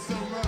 so much.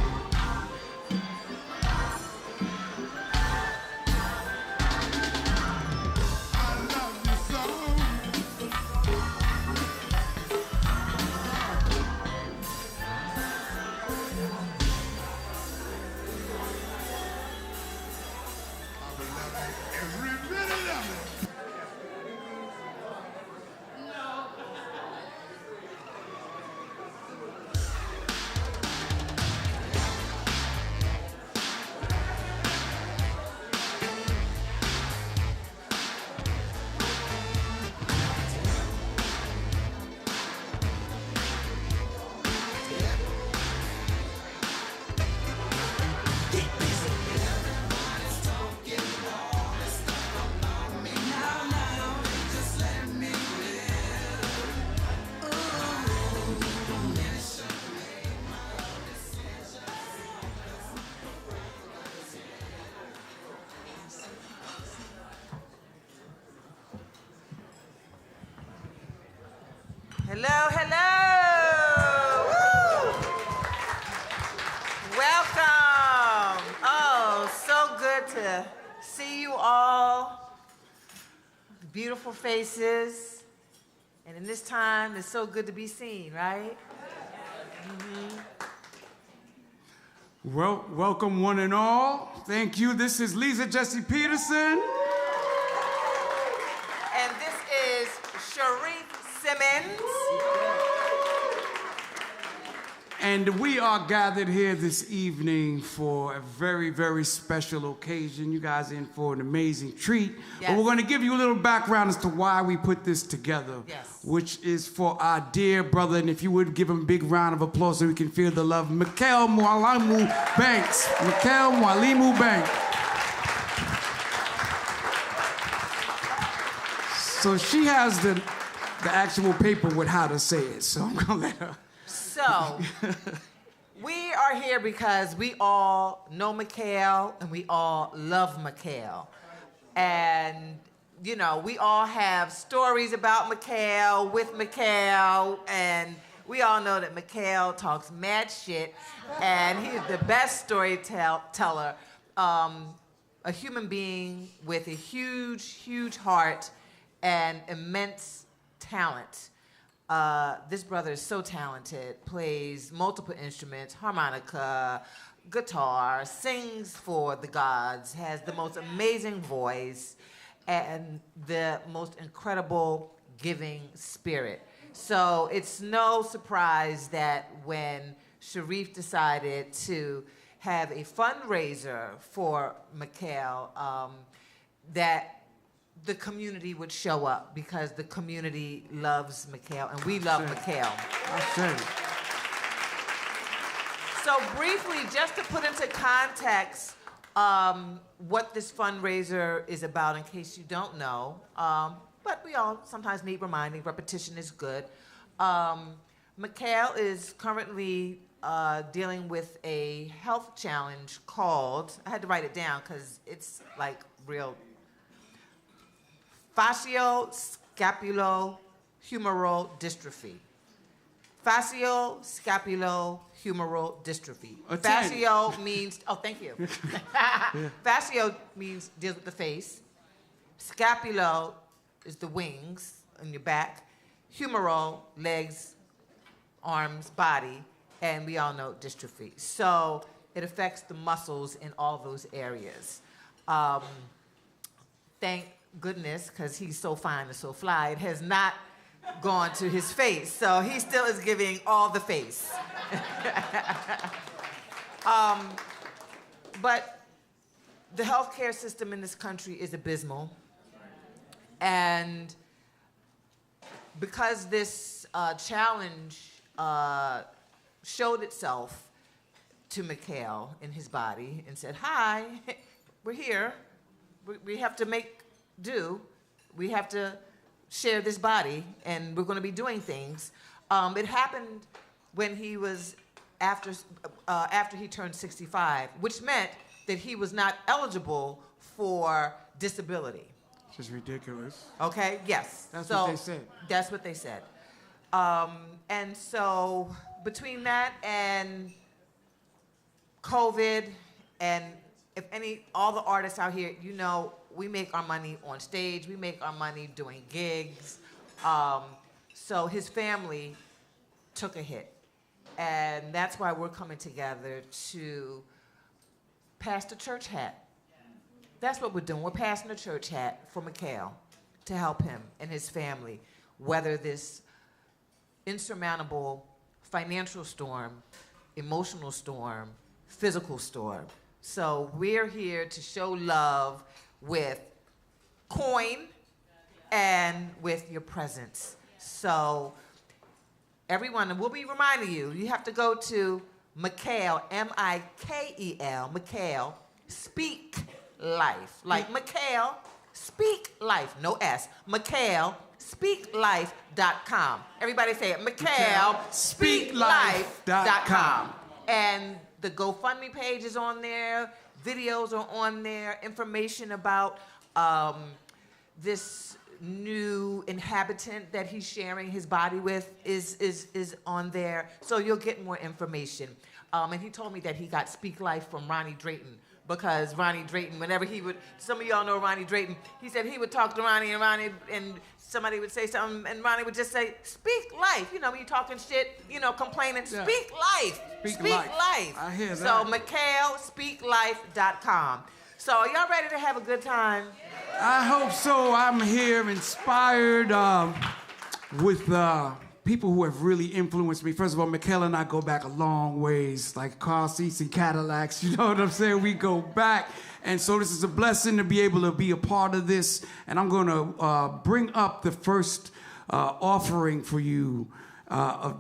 Hello, hello. Woo. Welcome. Oh, so good to see you all. Beautiful faces. And in this time, it's so good to be seen, right? Mm-hmm. Well, welcome one and all. Thank you. This is Lisa Jesse Peterson. And this is Sharif Simmons. And we are gathered here this evening for a very, very special occasion. You guys are in for an amazing treat. Yes. But we're going to give you a little background as to why we put this together. Yes. Which is for our dear brother, and if you would give him a big round of applause so we can feel the love, Mikel Mwalimu-Banks. Mikel Mwalimu-Banks. So she has the actual paper with how to say it, so I'm gonna let her. So, we are here because we all know Mikel and we all love Mikel. And, you know, we all have stories about Mikel, with Mikel, and we all know that Mikel talks mad shit, and he's the best storyteller, a human being with a huge, huge heart and immense talent. This brother is so talented, plays multiple instruments, harmonica, guitar, sings for the gods, has the most amazing voice, and the most incredible giving spirit. So it's no surprise that when Sharif decided to have a fundraiser for Mikel, that the community would show up because the community loves Mikel and we love Mikel. So briefly, just to put into context what this fundraiser is about in case you don't know, but we all sometimes need reminding, repetition is good. Mikel is currently dealing with a health challenge called, I had to write it down because it's like real, Facioscapulohumeral Dystrophy. Facioscapulohumeral Dystrophy. Fascio means, oh, thank you. Fascio means deals with the face. Scapulo is the wings on your back. Humeral, legs, arms, body. And we all know dystrophy. So it affects the muscles in all those areas. Thank goodness, because he's so fine and so fly, it has not gone to his face. So he still is giving all the face. But the healthcare system in this country is abysmal. And because this challenge showed itself to Mikel in his body and said, hi, we're here. We have to make do. We have to share this body, and we're going to be doing things. It happened when he was after he turned 65, which meant that he was not eligible for disability. Which is ridiculous. Okay, yes. That's what they said. That's what they said. And so between that and COVID, and all the artists out here, you know, we make our money on stage, we make our money doing gigs. So his family took a hit. And that's why we're coming together to pass the church hat. That's what we're doing. We're passing the church hat for Mikel to help him and his family weather this insurmountable financial storm, emotional storm, physical storm. So we're here to show love with coin and with your presence. So everyone, and we'll be reminding you, you have to go to Mikel, M-I-K-E-L, Mikel, Speak Life. Like Mikel, Speak Life, no S. Mikel, speaklife.com. Everybody say it. Mikel, speaklife.com. And the GoFundMe page is on there. Videos are on there. Information about this new inhabitant that he's sharing his body with is on there. So you'll get more information. And he told me that he got Speak Life from Ronnie Drayton, because Ronnie Drayton, whenever he would, some of y'all know Ronnie Drayton, he said he would talk to Ronnie and somebody would say something and Ronnie would just say, speak life. You know, when you're talking shit, you know, complaining, yeah. Speak life. Speak life. I hear that. So Mikel, speaklife.com. So are y'all ready to have a good time? I hope so. I'm here inspired with people who have really influenced me. First of all, Mikel and I go back a long ways, like car seats and Cadillacs, you know what I'm saying? We go back. And so this is a blessing to be able to be a part of this. And I'm going to bring up the first offering for you,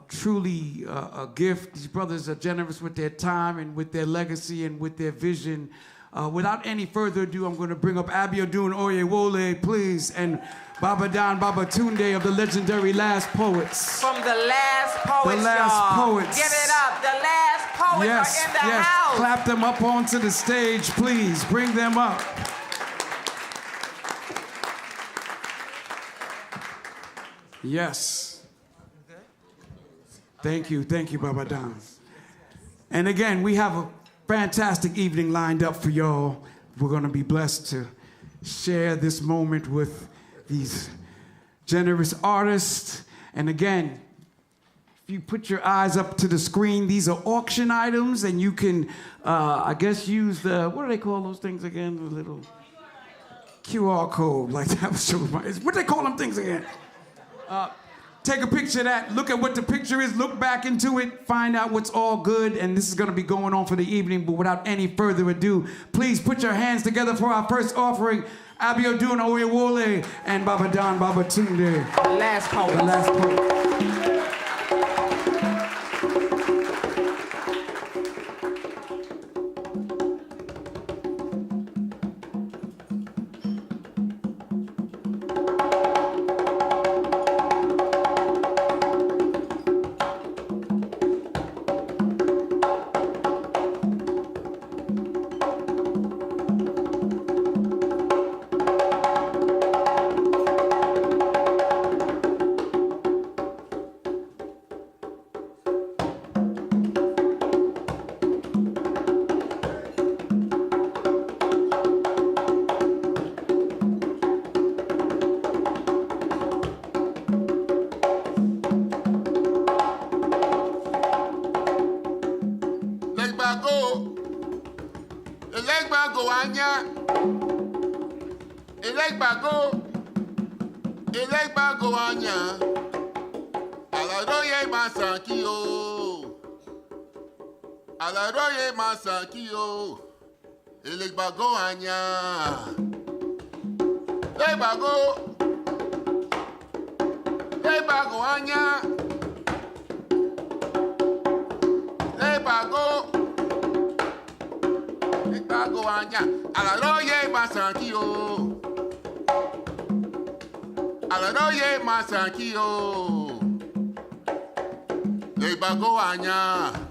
truly a gift. These brothers are generous with their time and with their legacy and with their vision. Without any further ado, I'm going to bring up Abiodun Oyewole, please, and Baba Dan Babatunde of the legendary Last Poets. From the Last Poets, The Last Poets. Give it up. The Last Poets are in the house. Clap them up onto the stage, please. Bring them up. Yes. Thank you, Baba Dan. And again, we have a fantastic evening lined up for y'all. We're going to be blessed to share this moment with these generous artists. And again, if you put your eyes up to the screen, these are auction items, and you can, I guess, use the, what do they call those things again? The little QR code, like that was so much. What do they call them things again? Take a picture of that, look at what the picture is, look back into it, find out what's all good, and this is going to be going on for the evening, but without any further ado, please put your hands together for our first offering, Abiodun Oyewole and Baba Dan Babatunde. The Last Poet. The Last Poet.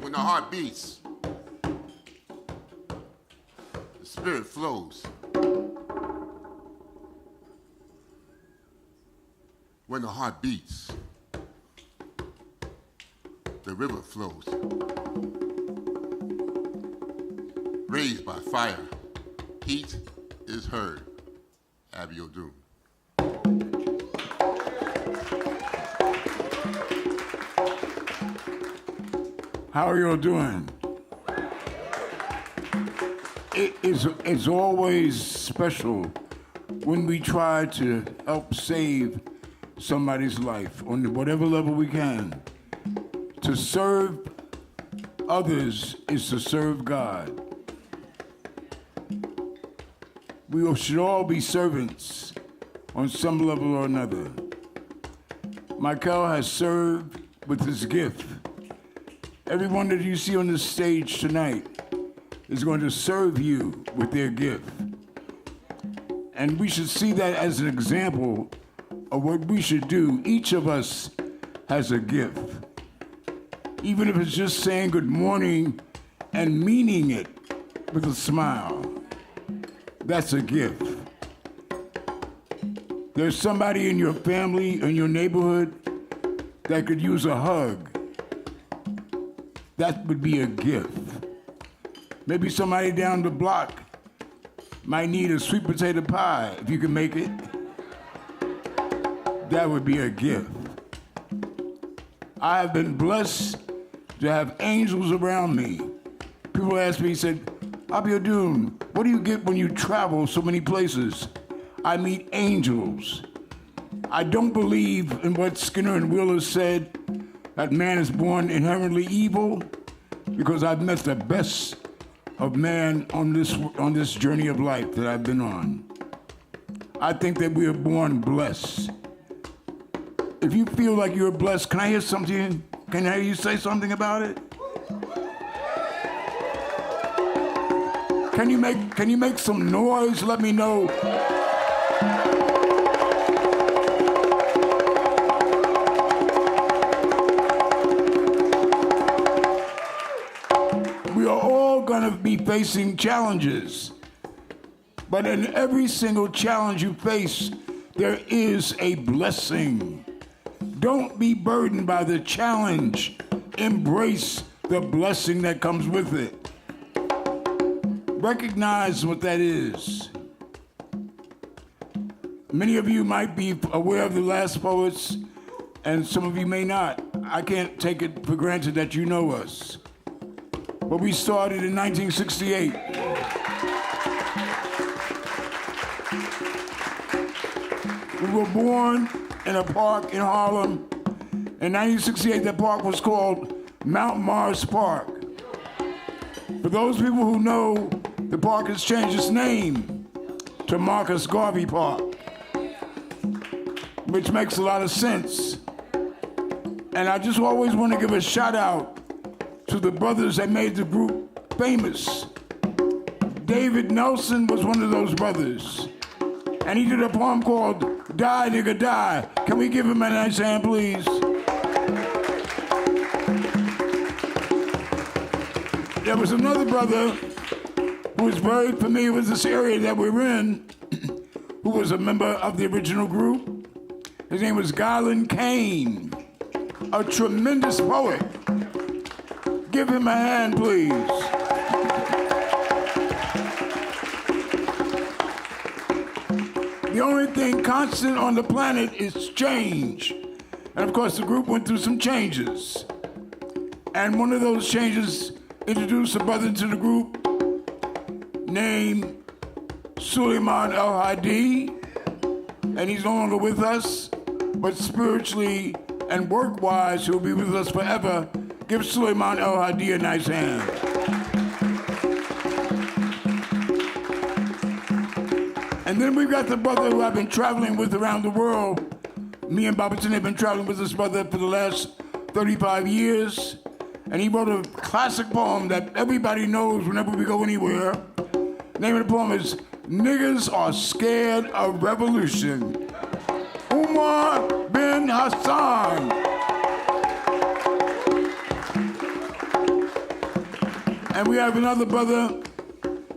When the heart beats, the spirit flows. When the heart beats, the river flows. raised by fire. Heat is heard. Abiel Doom. How are you doing? It's always special when we try to help save somebody's life on whatever level we can. To serve others is to serve God. We should all be servants on some level or another. Mikel has served with his gift. Everyone that you see on this stage tonight is going to serve you with their gift. And we should see that as an example of what we should do. Each of us has a gift. Even if it's just saying good morning and meaning it with a smile, that's a gift. There's somebody in your family, in your neighborhood, that could use a hug. That would be a gift. Maybe somebody down the block might need a sweet potato pie, if you can make it. That would be a gift. I have been blessed to have angels around me. People ask me, said, Abiel Doom, what do you get when you travel so many places? I meet angels. I don't believe in what Skinner and Wheeler said, that man is born inherently evil, because I've met the best of man on this journey of life that I've been on. I think that we are born blessed. If you feel like you're blessed, can I hear something? Can I hear you say something about it? Can you make some noise? Let me know. We are all going to be facing challenges. But in every single challenge you face, there is a blessing. Don't be burdened by the challenge. Embrace the blessing that comes with it. Recognize what that is. Many of you might be aware of the Last Poets, and some of you may not. I can't take it for granted that you know us. But we started in 1968. We were born in a park in Harlem. In 1968, that park was called Mount Morris Park. For those people who know, the park has changed its name to Marcus Garvey Park, which makes a lot of sense. And I just always want to give a shout out to the brothers that made the group famous. David Nelson was one of those brothers. And he did a poem called Die Nigga Die. Can we give him a nice hand, please? There was another brother who was very familiar with this area that we're in, who was a member of the original group. His name was Garland Kane, a tremendous poet. Give him a hand, please. The only thing constant on the planet is change. And of course, the group went through some changes. And one of those changes introduced a brother to the group named Suleiman El-Hadi. And he's no longer with us, but spiritually and work-wise, he'll be with us forever. Give Suleiman El-Hadi a nice hand. And then we've got the brother who I've been traveling with around the world. Me and Babatunde have been traveling with this brother for the last 35 years. And he wrote a classic poem that everybody knows whenever we go anywhere. The name of the poem is Niggas Are Scared of Revolution. Umar bin Hassan. And we have another brother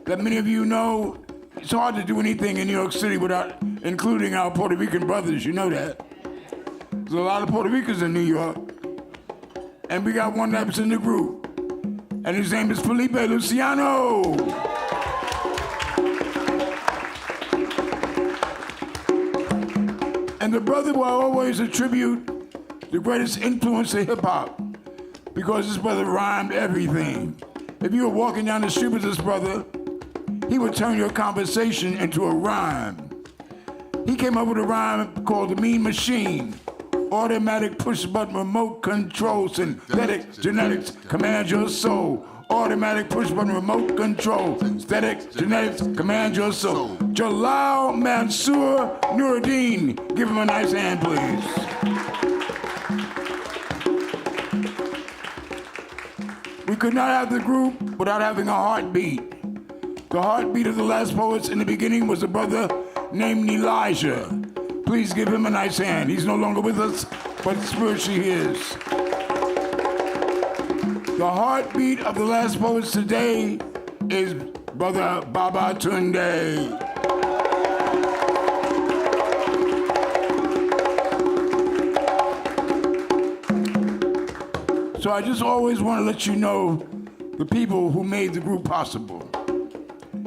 that many of you know. It's hard to do anything in New York City without including our Puerto Rican brothers, you know that. There's a lot of Puerto Ricans in New York. And we got one that's in the group. And his name is Felipe Luciano. And the brother will always attribute the greatest influence to hip-hop because this brother rhymed everything. If you were walking down the street with this brother, he would turn your conversation into a rhyme. He came up with a rhyme called the Mean Machine. Automatic push-button remote control, synthetic genetics, command your soul. Automatic push-button remote control, synthetic genetics, command your soul. Jalal Mansour Nuruddin. Give him a nice hand, please. We could not have the group without having a heartbeat. The heartbeat of the Last Poets in the beginning was a brother named Elijah. Please give him a nice hand. He's no longer with us, but spiritually he is. The heartbeat of the Last Poets today is Brother Baba Tunde. So I just always want to let you know the people who made the group possible.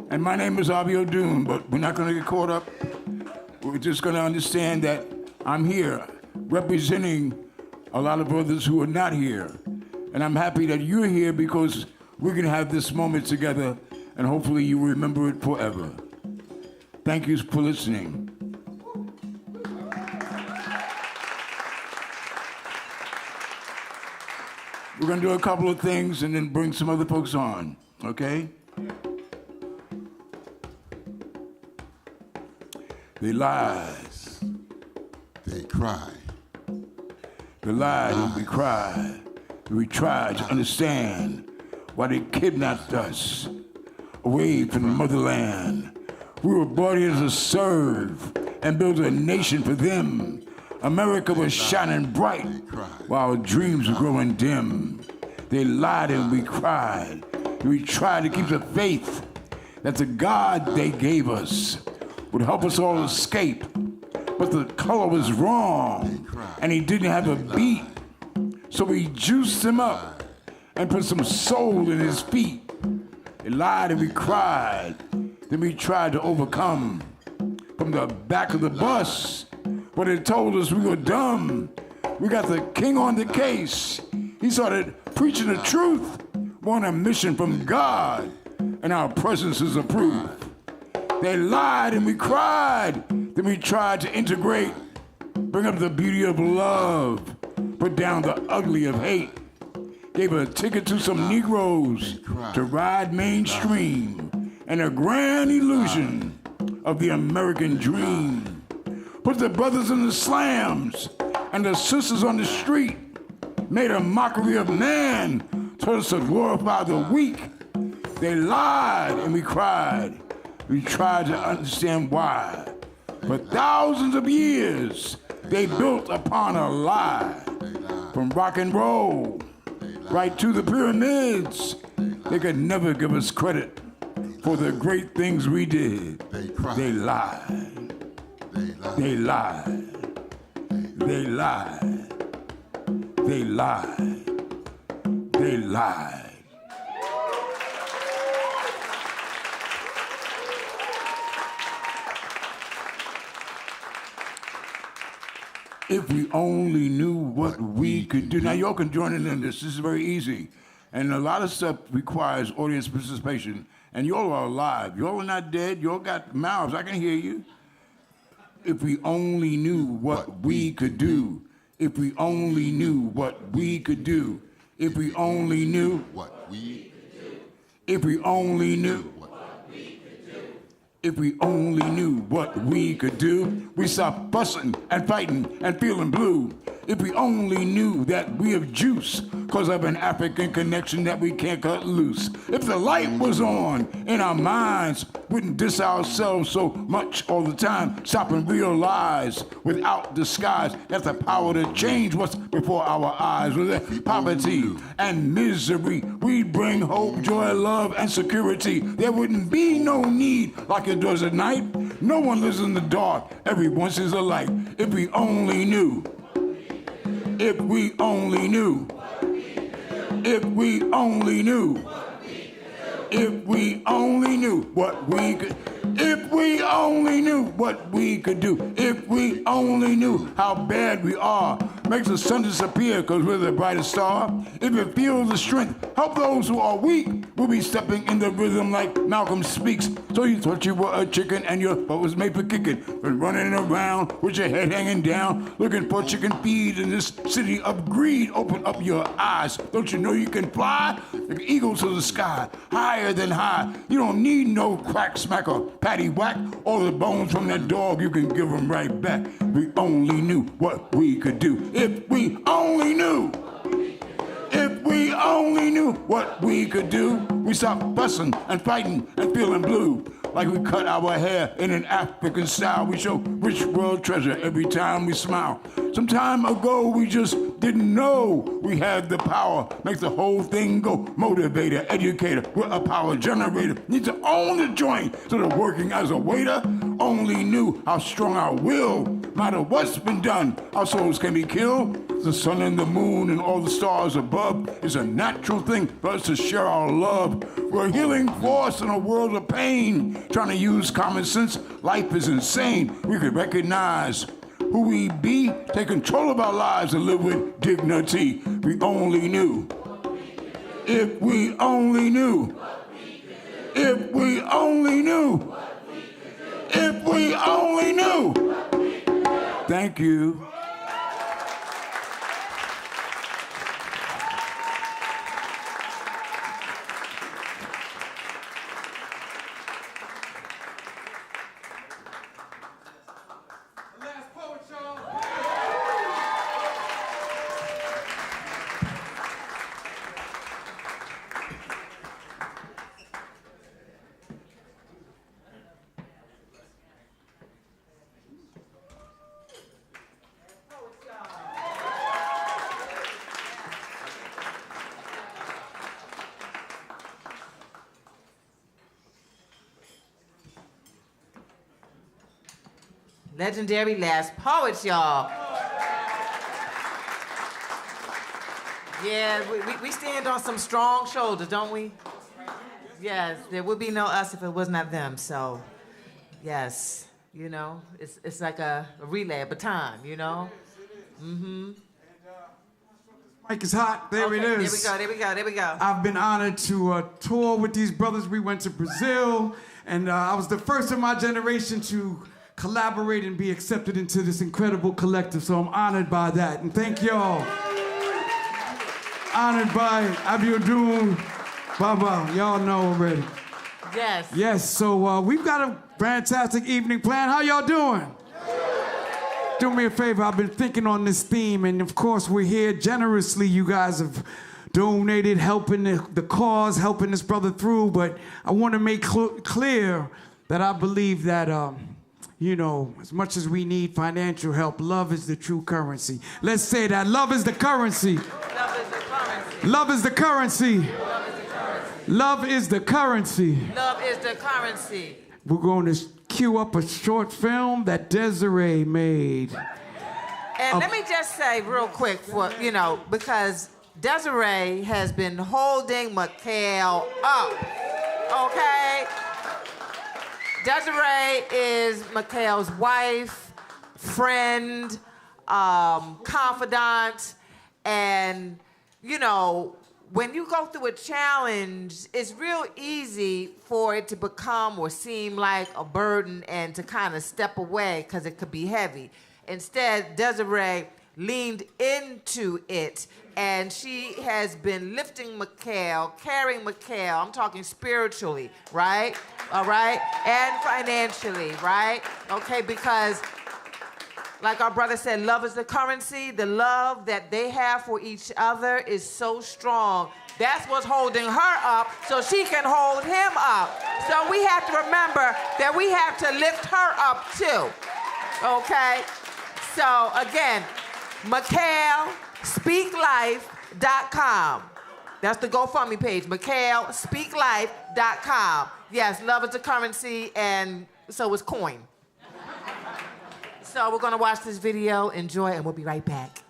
And my name is Abi Odun, but we're not going to get caught up. We're just going to understand that I'm here representing a lot of brothers who are not here. And I'm happy that you're here because we're going to have this moment together, and hopefully you remember it forever. Thank you for listening. We're going to do a couple of things and then bring some other folks on, okay? They lies. They cry. They lied and we cried. We tried to understand why they kidnapped us away from the motherland. We were brought here to serve and build a nation for them. America was shining bright while our dreams were growing dim. They lied and we cried. We tried to keep the faith that the God they gave us would help us all escape. But the color was wrong and he didn't have a beat. So we juiced him up and put some soul in his feet. They lied and we cried. Then we tried to overcome. From the back of the bus, but they told us we were dumb. We got the king on the case. He started preaching the truth. We're on a mission from God, and our presence is approved. They lied and we cried. Then we tried to integrate, bring up the beauty of love, put down the ugly of hate. Gave a ticket to some Negroes to ride mainstream and a grand illusion of the American dream. Put the brothers in the slams and the sisters on the street. Made a mockery of man, told us to glorify the weak. They lied and we cried. We tried to understand why. For thousands of years, they built upon a lie. From rock and roll, right to the pyramids, they could never give us credit for the great things we did. They lied. They lied. They lied. They lied. They lied. If we only knew what we could do. Now, y'all can join in on this. This is very easy. And a lot of stuff requires audience participation. And y'all are alive. Y'all are not dead. Y'all got mouths. I can hear you. If we only knew what we could do. If we only knew what we could do. If we only knew what we could do. If we only knew what we could do. If we only knew what we could do, we stop fussing and fighting and feeling blue. If we only knew that we have juice, cause of an African connection that we can't cut loose. If the light was on in our minds, wouldn't diss ourselves so much all the time. Stop and realize without disguise that the power to change what's before our eyes. With poverty and misery, we bring hope, joy, love, and security. There wouldn't be no need like it does at night. No one lives in the dark. Everyone sees a light. If we only knew. If we only knew. If we only knew. If we only knew what we could. If we only knew what we could do. If we only knew how bad we are. Makes the sun disappear because we're the brightest star. If it feels the strength, help those who are weak. We'll be stepping in the rhythm like Malcolm speaks. So you thought you were a chicken and your butt was made for kicking. Been running around with your head hanging down, looking for chicken feed in this city of greed. Open up your eyes. Don't you know you can fly like eagles to the sky, higher than high? You don't need no crack smack or patty whack. All the bones from that dog, you can give them right back. We only knew what we could do. If we only knew. If we only knew what we could do. We stop fussing and fighting and feeling blue. Like we cut our hair in an African style. We show rich world treasure every time we smile. Some time ago we just didn't know we had the power. Makes the whole thing go. Motivator, educator, we're a power generator. Need to own the joint. Instead of working as a waiter. Only knew how strong our will. No matter what's been done, our souls can be killed. The sun and the moon and all the stars above is a natural thing for us to share our love. We're a healing force in a world of pain. Trying to use common sense, life is insane. We could recognize who we be, take control of our lives and live with dignity. We only knew. If we only knew. If we only knew. If we only knew. Thank you. Legendary last poets, y'all. Yeah, we stand on some strong shoulders, don't we? Yes, there would be no us if it was not them. So, yes, you know, it's like a relay, a baton, you know? Mm-hmm. Mic is hot. There it is. There we go. I've been honored to tour with these brothers. We went to Brazil, and I was the first in my generation to collaborate and be accepted into this incredible collective, so I'm honored by that. And thank y'all. Honored by Abiodun, Baba, y'all know already. Yes. Yes, so we've got a fantastic evening planned. How y'all doing? Do me a favor, I've been thinking on this theme, and of course we're here generously. You guys have donated, helping the cause, helping this brother through, but I want to make clear that I believe that you know, as much as we need financial help, love is the true currency. Let's say that. Love is the currency. Love is the currency. Love is the currency. Love is the currency. We're going to cue up a short film that Desiree made. And let me just say real quick, for you know, because Desiree has been holding Mikel up, okay? Desiree is Mikel's wife, friend, confidant, and, you know, when you go through a challenge, it's real easy for it to become or seem like a burden and to kind of step away because it could be heavy. Instead, Desiree leaned into it, and she has been lifting Mikel, carrying Mikel, I'm talking spiritually, right? All right? And financially, right? Okay, because like our brother said, love is the currency. The love that they have for each other is so strong. That's what's holding her up so she can hold him up. So we have to remember that we have to lift her up too, okay? So again, MikelSpeakLife.com. That's the GoFundMe page, MikelSpeakLife.com. Yes, love is the currency, and so is coin. So we're gonna watch this video, enjoy, and we'll be right back.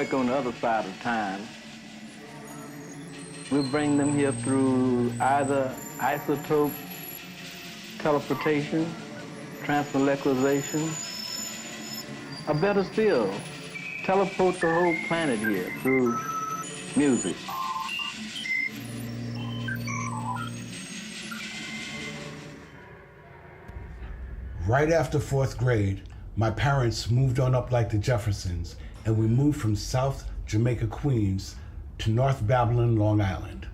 like on the other side of time. We'll bring them here through either isotope teleportation, transmolecularization, or better still, teleport the whole planet here through music. Right after 4th grade, my parents moved on up like the Jeffersons, and we moved from South Jamaica, Queens, to North Babylon, Long Island.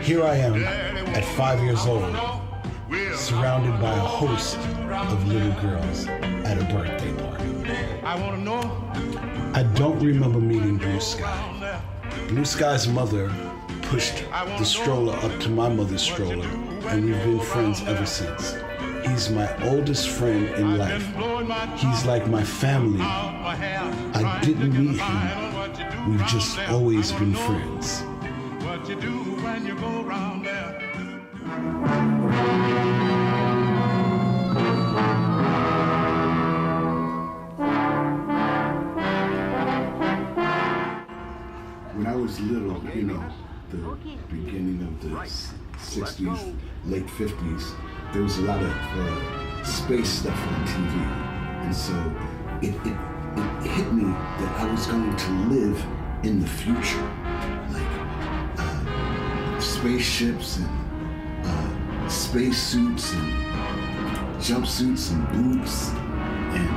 Here I am, at 5 years old, surrounded by a host of little girls at a birthday party. I don't remember meeting Blue Sky. Blue Sky's mother pushed the stroller up to my mother's stroller, and we've been friends ever since. He's my oldest friend in life. He's like my family. I didn't meet him. We've just always been friends. What you do when you go around there. When I was little, you know, the beginning of the 60s, late 50s, there was a lot of space stuff on TV. And so it hit me that I was going to live in the future. Spaceships and spacesuits and jumpsuits and boots, and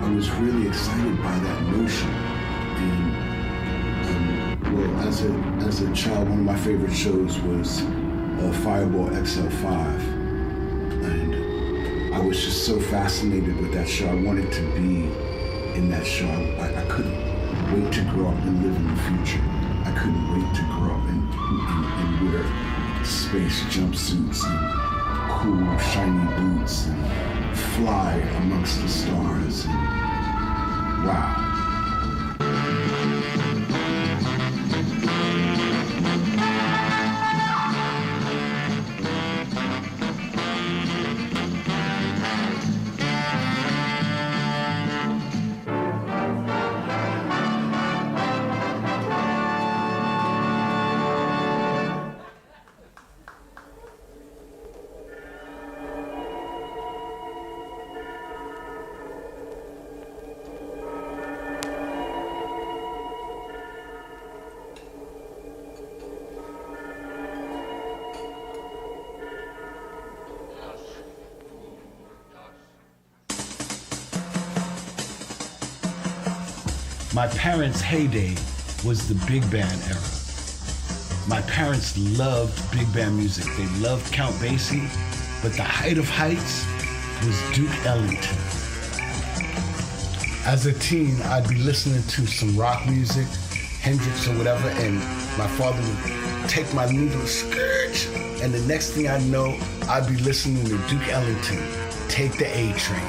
I was really excited by that notion. And well, as a child, one of my favorite shows was Fireball XL5, and I was just so fascinated with that show. I wanted to be in that show. I couldn't wait to grow up and live in the future. I couldn't wait to grow up and wear space jumpsuits and cool, shiny boots and fly amongst the stars. And wow. My parents' heyday was the big band era. My parents loved big band music. They loved Count Basie, but the height of heights was Duke Ellington. As a teen, I'd be listening to some rock music, Hendrix or whatever, and my father would take my needle, scourge, and the next thing I know, I'd be listening to Duke Ellington, Take the A Train.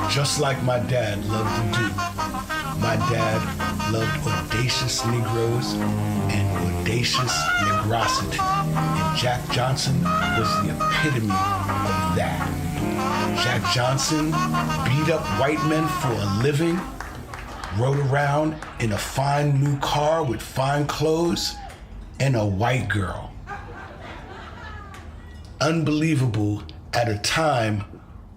Just like my dad loved to do. My dad loved audacious Negroes and audacious negrosity. And Jack Johnson was the epitome of that. Jack Johnson beat up white men for a living, rode around in a fine new car with fine clothes, and a white girl. Unbelievable at a time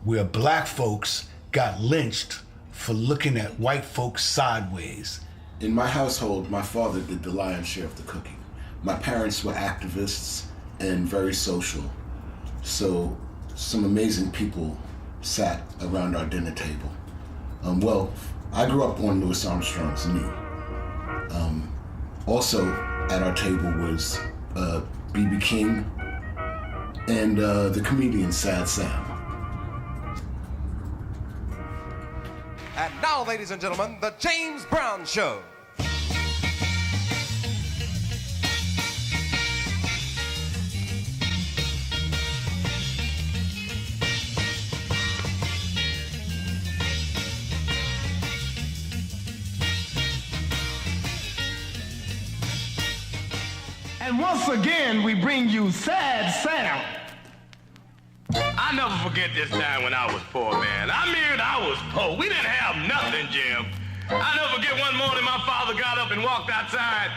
where black folks got lynched for looking at white folks sideways. In my household, my father did the lion's share of the cooking. My parents were activists and very social. So some amazing people sat around our dinner table. Well, I grew up on Louis Armstrong's knee. Also, at our table was B.B. King and the comedian Sad Sam. And now, ladies and gentlemen, the James Brown Show. And once again, we bring you Sad Sam. I never forget this time when I was poor, man. I was poor. We didn't have nothing, Jim. I never forget one morning my father got up and walked outside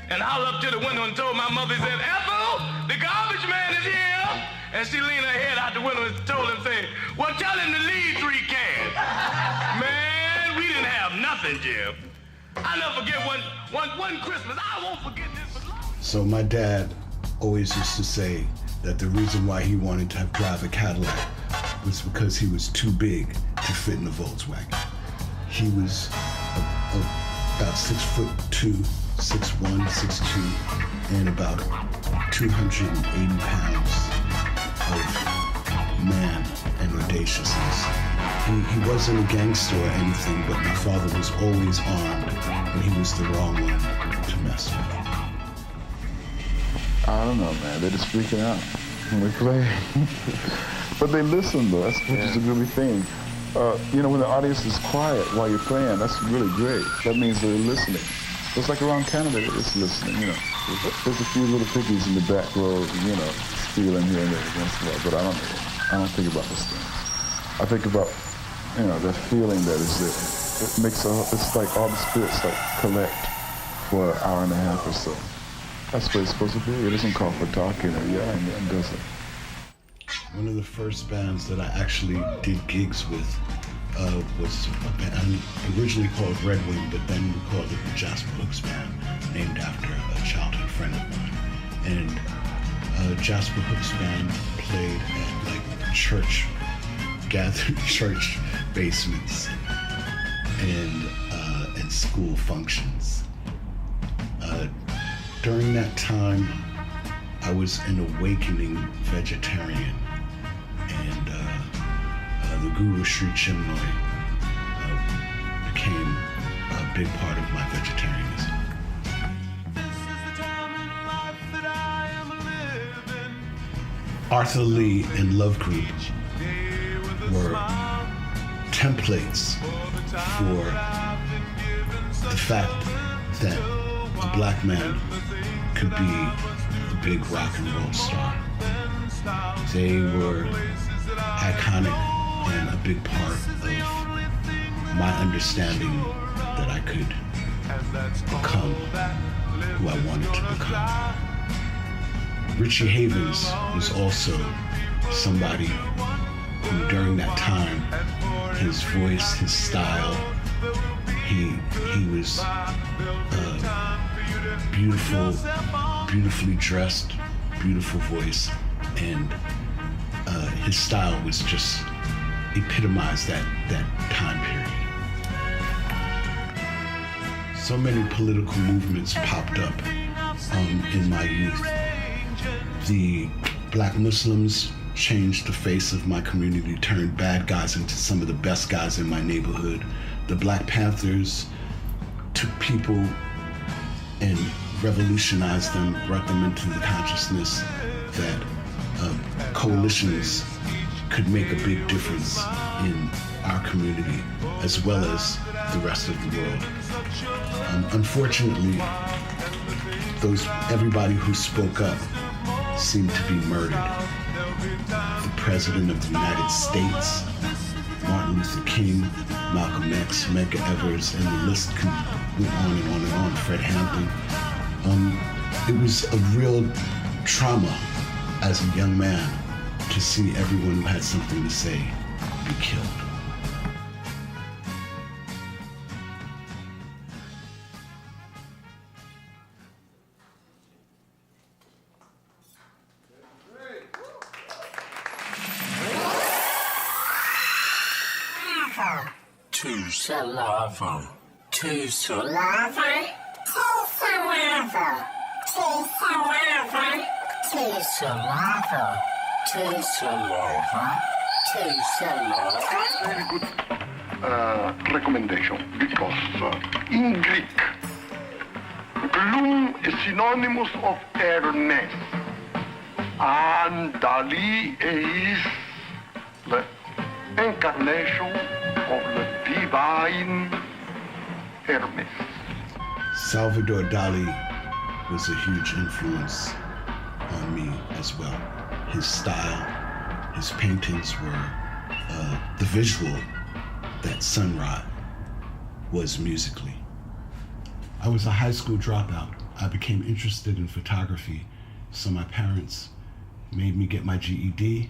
and hollered up to the window and told my mother, he said, Ethel, the garbage man is here. And she leaned her head out the window and told him, saying, well, tell him to leave 3 cans. Man, we didn't have nothing, Jim. I never forget one Christmas. I won't forget this for long. So my dad always used to say that the reason why he wanted to drive a Cadillac was because he was too big to fit in the Volkswagen. He was about 6'2", 6'1", 6'2", and about 280 pounds of man and audaciousness. He wasn't a gangster or anything, but my father was always armed, and he was the wrong one to mess with. I don't know, man. They're just freaking out when we play. But they listen, though. That's which is a really thing. When the audience is quiet while you're playing, that's really great. That means they're listening. Just like around Canada, they're just listening, There's a few little piggies in the back row, stealing here and there once in a while, but I don't think about those things. I think about, that feeling that is there. It makes it's like all the spirits collect for an hour and a half or so. That's what it's supposed to be. It doesn't call for talking or yelling, does it? One of the first bands that I actually did gigs with was a band originally called Red Wing, but then we called it the Jasper Hooks Band, named after a childhood friend of mine. And Jasper Hooks Band played at church basements and school functions. During that time, I was an awakening vegetarian, and the Guru Sri Chinmoy became a big part of my vegetarianism. Arthur Lee and Love Group were templates for the fact that a black man could be a big rock and roll star. They were iconic and a big part of my understanding that I could become who I wanted to become. Richie Havens was also somebody who, during that time, his voice, his style, he was beautifully dressed, beautiful voice, and his style was just epitomized that time period. So many political movements popped up in my youth. The Black Muslims changed the face of my community, turned bad guys into some of the best guys in my neighborhood. The Black Panthers took people and revolutionized them, brought them into the consciousness that coalitions could make a big difference in our community as well as the rest of the world. Unfortunately, everybody who spoke up seemed to be murdered. The President of the United States, Martin Luther King, Malcolm X, Medgar Evers, and the list went on and on and on, Fred Hampton. It was a real trauma as a young man to see everyone who had something to say be killed. To saliva, to saliva, to saliva. Very good recommendation, because in Greek, gloom is synonymous of airness, and Dali is the incarnation of the divine Hermes. Salvador Dali was a huge influence on me as well. His style, his paintings were the visual that Sun Ra was musically. I was a high school dropout. I became interested in photography, so my parents made me get my GED,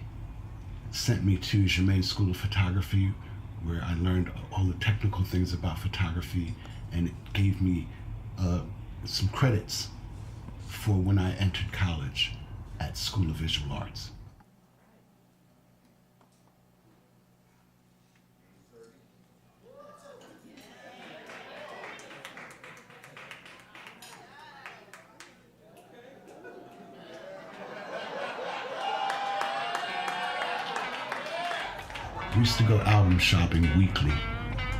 sent me to Germain School of Photography, where I learned all the technical things about photography, and it gave me some credits for when I entered college at School of Visual Arts. We used to go album shopping weekly.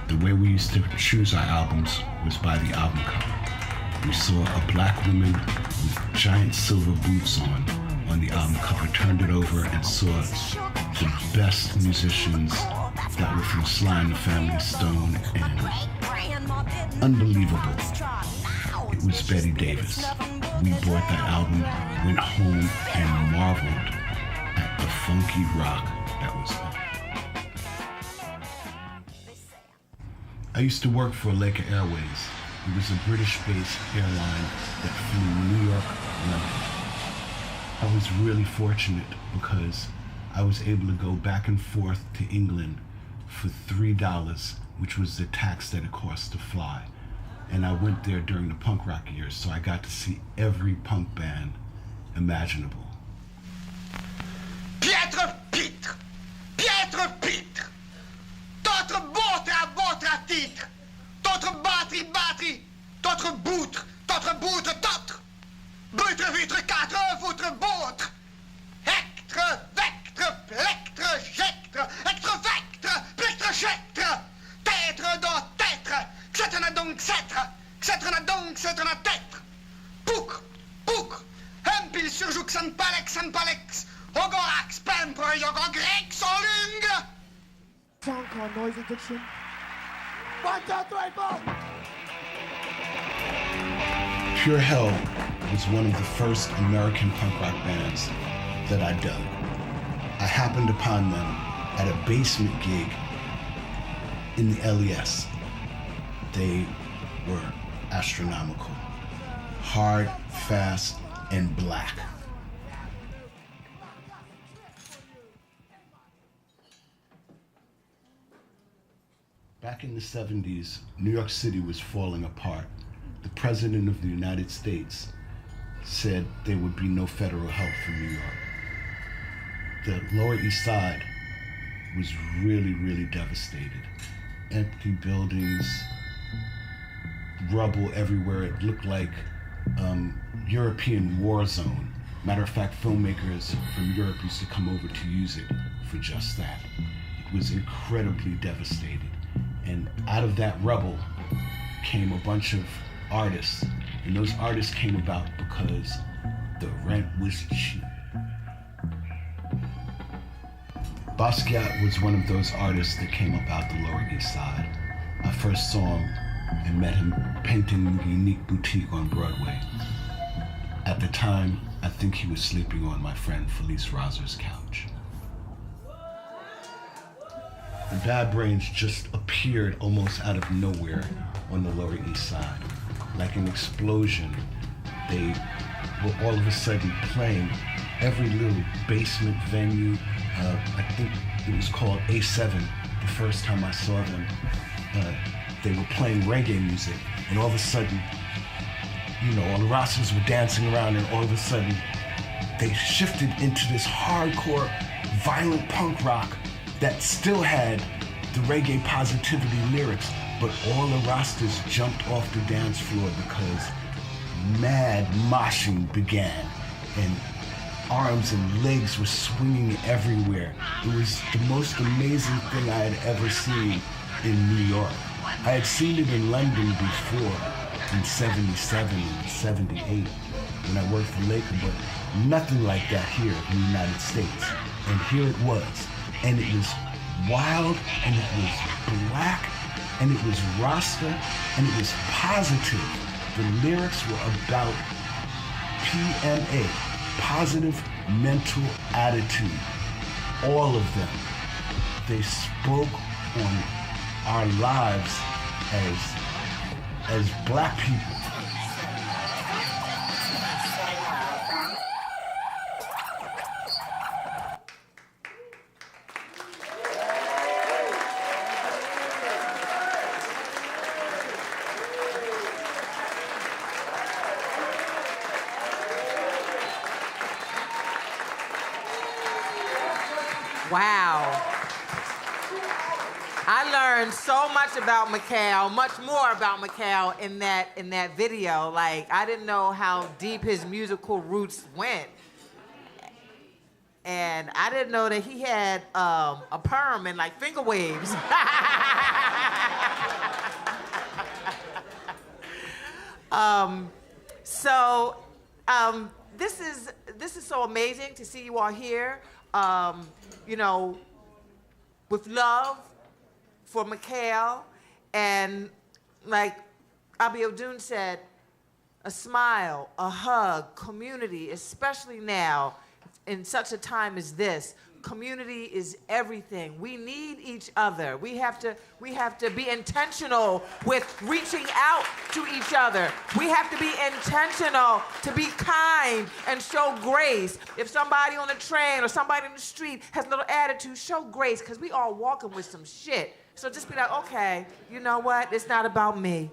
The way we used to choose our albums was by the album cover. We saw a black woman with giant silver boots on the album cover, turned it over and saw the best musicians that were from Sly and the Family Stone, and unbelievable. It was Betty Davis. We bought that album, went home, and marveled at the funky rock that was on. I used to work for Laker Airways. It was a British-based airline that flew New York, London. I was really fortunate because I was able to go back and forth to England for $3, which was the tax that it cost to fly. And I went there during the punk rock years, so I got to see every punk band imaginable. Pietre Pitre, Pietre Pitre, d'autres botre à votre titre, d'autres batterie, d'autres boutre, d'autres, butre, vitre, quatre, voutre, vôtre, hectre, vectre, plectre, jectre, hectre, vectre, plectre, jectre, têtre, dans têtre, c'être na donc c'être, c'être na donc c'être na têtre, poucre, hempil surjouk san palex, ogorax, pempre, yogo grec, solung. Song called Noise Addiction. 1, 2, 3, 4. Pure Hell was one of the first American punk rock bands that I dug. I happened upon them at a basement gig in the LES. They were astronomical. Hard, fast, and black. Back in the 70s, New York City was falling apart. The President of the United States said there would be no federal help for New York. The Lower East Side was really, really devastated. Empty buildings, rubble everywhere. It looked like European war zone. Matter of fact, filmmakers from Europe used to come over to use it for just that. It was incredibly devastated. And out of that rubble came a bunch of artists. And those artists came about because the rent was cheap. Basquiat was one of those artists that came up out the Lower East Side. I first saw him and met him painting the Unique Boutique on Broadway. At the time, I think he was sleeping on my friend Felice Razer's couch. The Bad Brains just appeared almost out of nowhere on the Lower East Side. Like an explosion, they were all of a sudden playing every little basement venue. I think it was called A7 the first time I saw them. They were playing reggae music, and all of a sudden, all the Rastas were dancing around, and all of a sudden, they shifted into this hardcore, violent punk rock that still had the reggae positivity lyrics, but all the Rastas jumped off the dance floor because mad moshing began, and arms and legs were swinging everywhere. It was the most amazing thing I had ever seen in New York. I had seen it in London before, in 77 and 78, when I worked for Laker, but nothing like that here in the United States. And here it was. And it was wild, and it was black, and it was Rasta, and it was positive. The lyrics were about PMA, positive mental attitude. All of them. They spoke on our lives as black people. Wow. I learned so much about Mikel, much more about Mikel in that video. Like, I didn't know how deep his musical roots went. And I didn't know that he had a perm and like finger waves. This is so amazing to see you all here. You know, with love for Mikel, and like Abiodun said, a smile, a hug, community, especially now in such a time as this. Community is everything. We need each other. We have to be intentional with reaching out to each other. We have to be intentional to be kind and show grace. If somebody on the train or somebody in the street has a little attitude, show grace, because we all walking with some shit. So just be like, okay, you know what? It's not about me.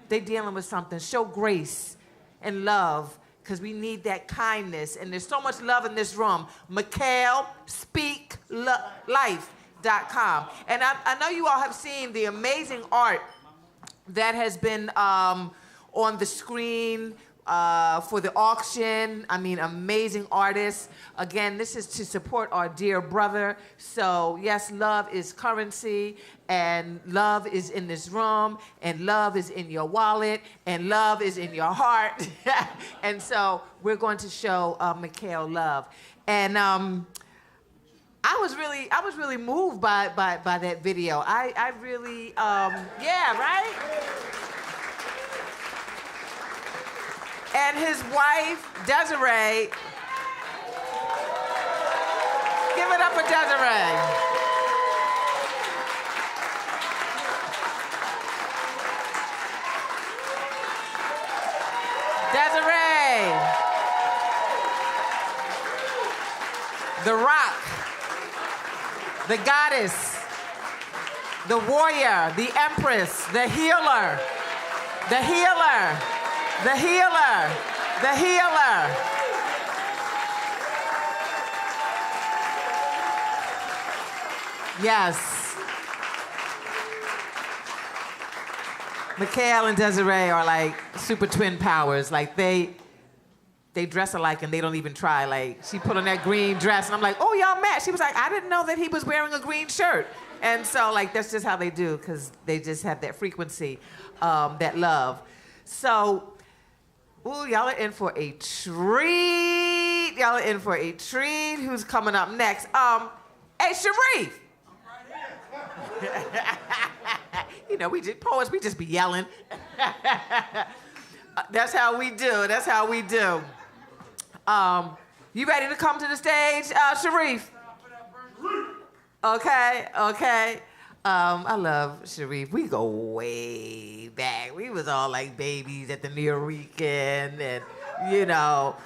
They dealing with something. Show grace and love, because we need that kindness. And there's so much love in this room. MikelSpeakLife.com. And I know you all have seen the amazing art that has been on the screen for the auction. I mean, amazing artists. Again, this is to support our dear brother. So yes, love is currency, and love is in this room, and love is in your wallet, and love is in your heart. And so we're going to show Mikel love. And I was really moved by that video. I really, yeah, right? And his wife, Desiree. Give it up for Desiree. Desiree. The rock. The goddess. The warrior. The empress. The healer. The healer. The healer, the healer. Yes. Mikel and Desiree are like super twin powers. Like they dress alike and they don't even try. Like she put on that green dress and I'm like, oh, y'all match. She was like, I didn't know that he was wearing a green shirt. And so like that's just how they do, because they just have that frequency, that love. So, ooh, y'all are in for a treat. Y'all are in for a treat. Who's coming up next? Hey, Sharif. You know, we just poets, we just be yelling. That's how we do. That's how we do. You ready to come to the stage, Sharif? Okay, okay. I love Sharif. We go way back. We was all like babies at the Nuyorican and, you know,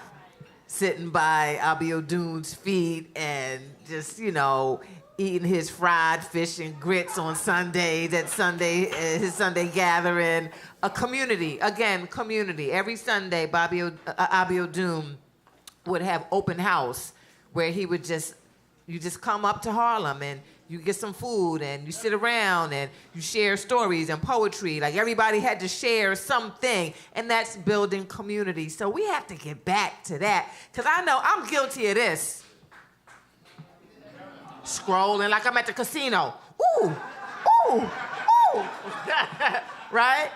sitting by Abiodun's feet and just, you know, eating his fried fish and grits on Sundays at his Sunday gathering. A community, again, community. Every Sunday, Abiodun would have open house where he would you just come up to Harlem and you get some food and you sit around and you share stories and poetry. Like everybody had to share something, and that's building community. So we have to get back to that, because I know I'm guilty of this. Scrolling like I'm at the casino. Ooh, ooh, ooh. Right?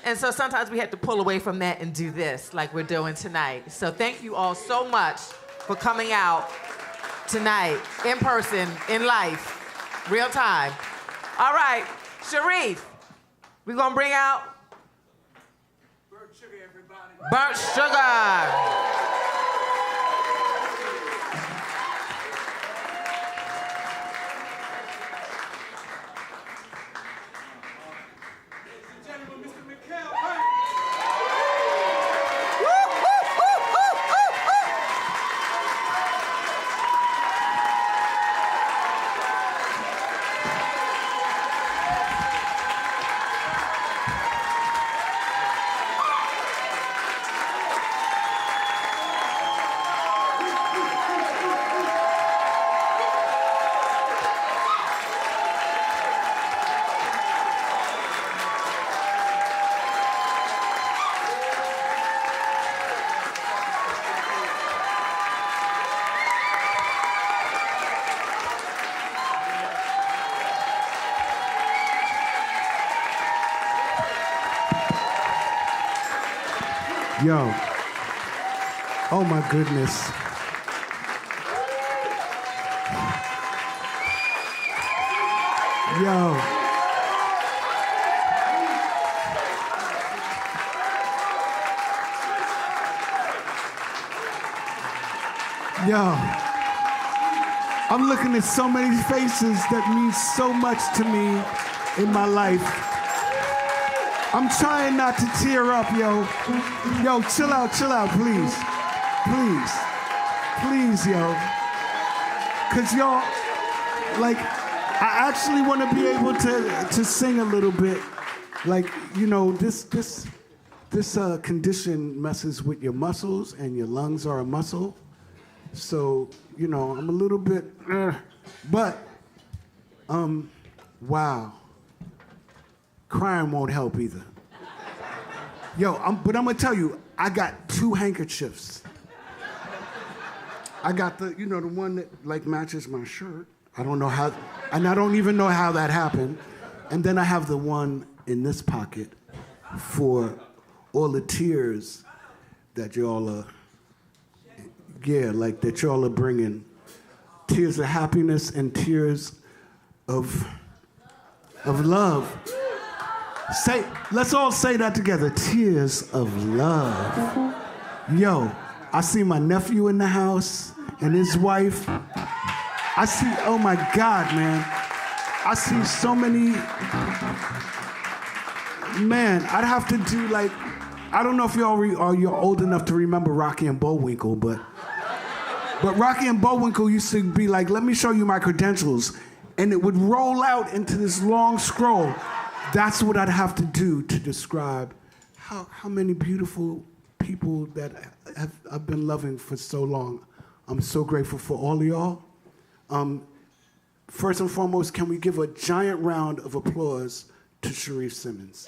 And so sometimes we have to pull away from that and do this like we're doing tonight. So thank you all so much for coming out tonight, in person, in life, real time. All right, Sharif, we're gonna bring out burnt sugar, everybody. Burnt sugar. Yo, oh my goodness. Yo. Yo. I'm looking at so many faces that mean so much to me in my life. I'm trying not to tear up, yo. Yo, chill out, please. Please. Please, yo. Cause y'all, like, I actually want to be able to sing a little bit. Like, you know, this condition messes with your muscles, and your lungs are a muscle. So, you know, I'm a little bit, but, wow. Crying won't help either. Yo, but I'm gonna tell you, I got 2 handkerchiefs. I got the one that like matches my shirt. I don't know how, and I don't even know how that happened. And then I have the one in this pocket for all the tears that y'all are, that y'all are bringing. Tears of happiness and tears of love. Let's all say that together. Tears of love. Yo, I see my nephew in the house and his wife. I see, oh my God, man. I see so many, man, I'd have to do like, I don't know if you're old enough to remember Rocky and Bullwinkle, but Rocky and Bullwinkle used to be like, let me show you my credentials. And it would roll out into this long scroll. That's what I'd have to do to describe how many beautiful people that I've been loving for so long. I'm so grateful for all of y'all. First and foremost, can we give a giant round of applause to Sharif Simmons?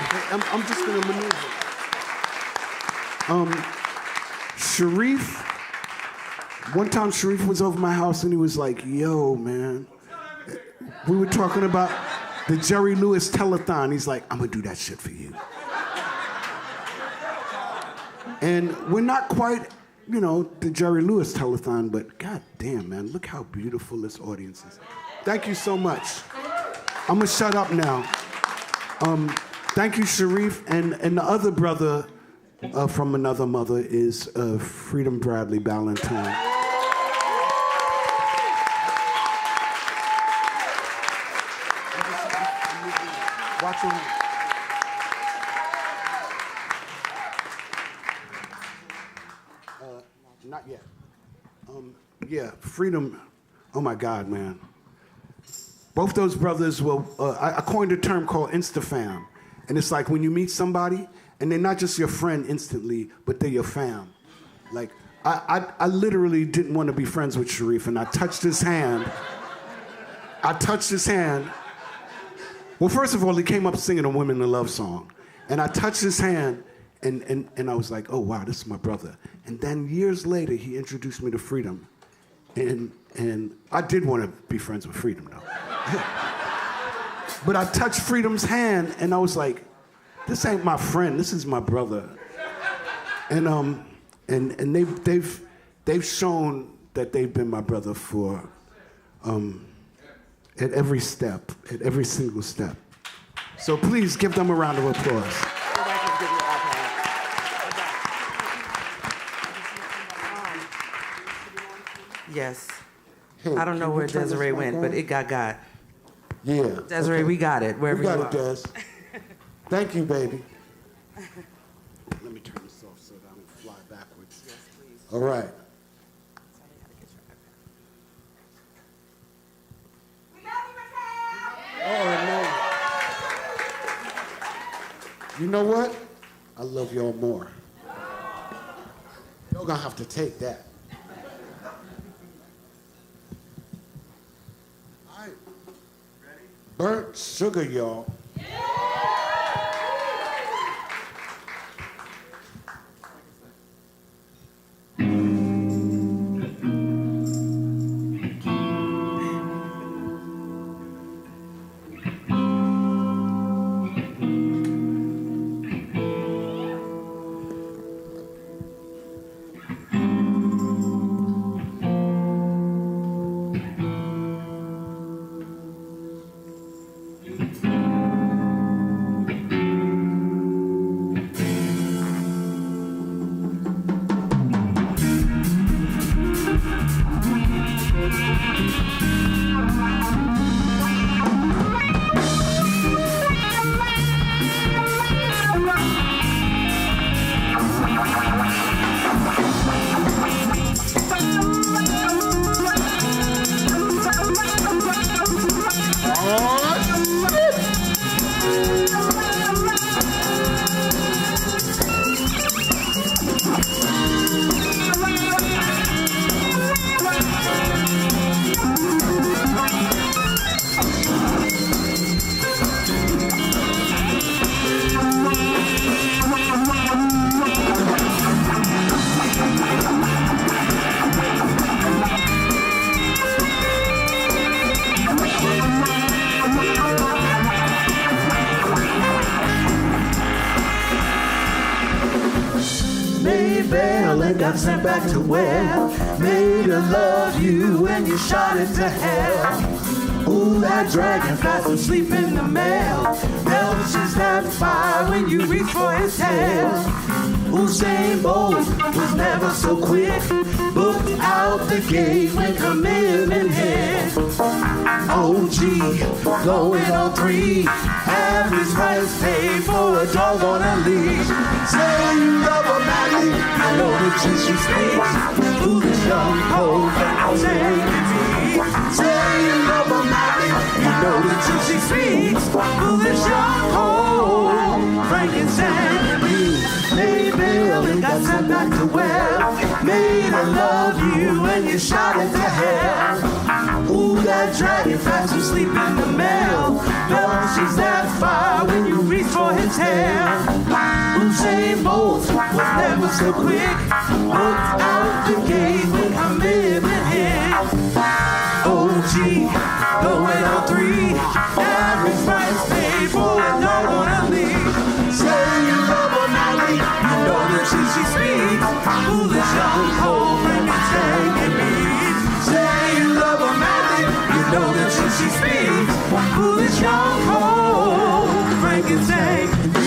Okay, I'm just gonna maneuver. Sharif, one time Sharif was over my house and he was like, yo, man. We were talking about the Jerry Lewis telethon. He's like, I'm gonna do that shit for you. And we're not quite, the Jerry Lewis telethon, but god damn, man, look how beautiful this audience is. Thank you so much. I'm gonna shut up now. Thank you, Sharif. And the other brother from another mother is Freedom Bradley Ballantyne. Watch him. Not yet. Yeah, Freedom. Oh my God, man. Both those brothers I coined a term called Instafam. And it's like when you meet somebody And they're not just your friend instantly, but they're your fam. Like, I literally didn't want to be friends with Sharif, and I touched his hand. Well, first of all, he came up singing a Women in Love song. And I touched his hand, and I was like, oh, wow, this is my brother. And then years later, he introduced me to Freedom. And I did want to be friends with Freedom, though. But I touched Freedom's hand, and I was like, this ain't my friend, this is my brother. And they've shown that they've been my brother for at every step, at every single step. So please give them a round of applause. Yes. Hey, I don't know where Desiree went, but it got. Yeah. Desiree, we got it, wherever you are. We got it, Des. Thank you, baby. Let me turn this off so that I don't fly backwards. Yes, please. All right. Oh, no. You know what? I love y'all more. Y'all gonna have to take that. All right. Ready? Burnt sugar, y'all. Got sent back to where made her love you when you shot into hell. Ooh, that dragon fast asleep in the mail. Belches that fire when you reach for his tail. Usain Bolt was never so quick. Booked out the gate when commitment hit. OG, going on 3. Average price paid for a dog on a leash. Say you love a Maggie, I know the juice you speak. Foolish young cold, but I'll say say you love a Maggie, you know the juice she speaks. Foolish young cold, Frankenstein and me. Made Bill and got sent back to well. Made her love you and you shot into hell. Ooh, that dragon fast asleep in the mail. Belches that fire when you reach for his tail. Usain Bolt was never so quick. Looked out the gate when commitment hit. OG, going on 3. Average price paid for a dog on a lead. Say you love her, Maggie, you know the truth she speaks. Foolish young cold, Frankenstein and me. Say you love her, Maggie, you know the truth she speaks. Foolish young cold, Frankenstein and me.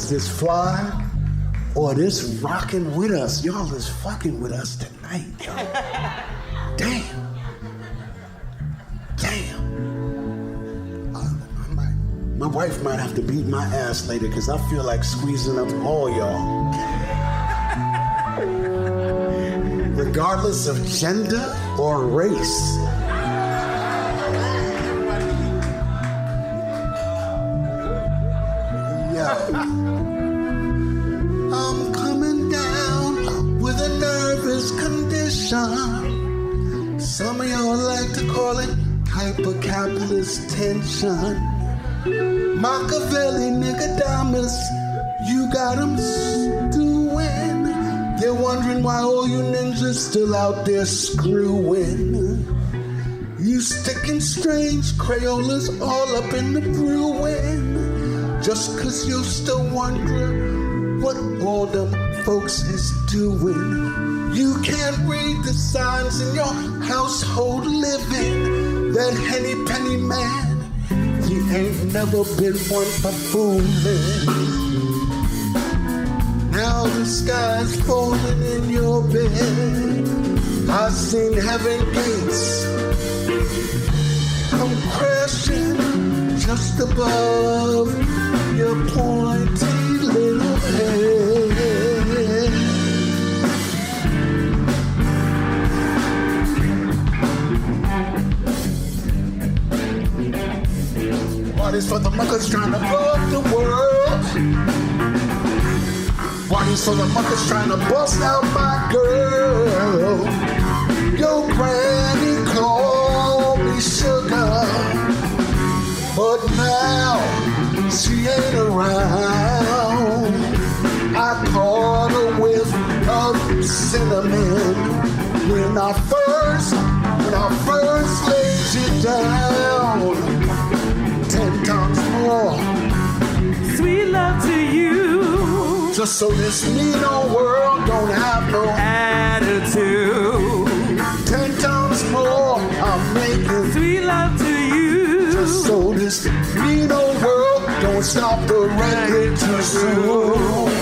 This fly or this rocking with us. Y'all is fucking with us tonight, y'all. Damn. My wife might have to beat my ass later because I feel like squeezing up all y'all. Regardless of gender or race. I'm coming down with a nervous condition. Some of y'all like to call it hypercapitalist tension. Machiavelli, Nicodemus, you got 'em stewing. They're wondering why all you ninjas still out there screwing. You sticking strange Crayolas all up in the brewing. Just 'cause you're still wondering what all them folks is doing. You can't read the signs in your household living. That henny penny man, he ain't never been one for fooling. Now the sky's falling in your bed. I've seen heaven gates come crashing just above your pointy little head. Parties for the muckers trying to blow up the world. Party These other muckers trying to bust out my girl. Your granny called me sugar, but now she ain't around. I caught her with a cinnamon when I first laid you down. 10 times more sweet love to you, just so this mean old world don't have no attitude. 10 times more I'm making sweet love to you, just so this mean old world don't stop the record too soon.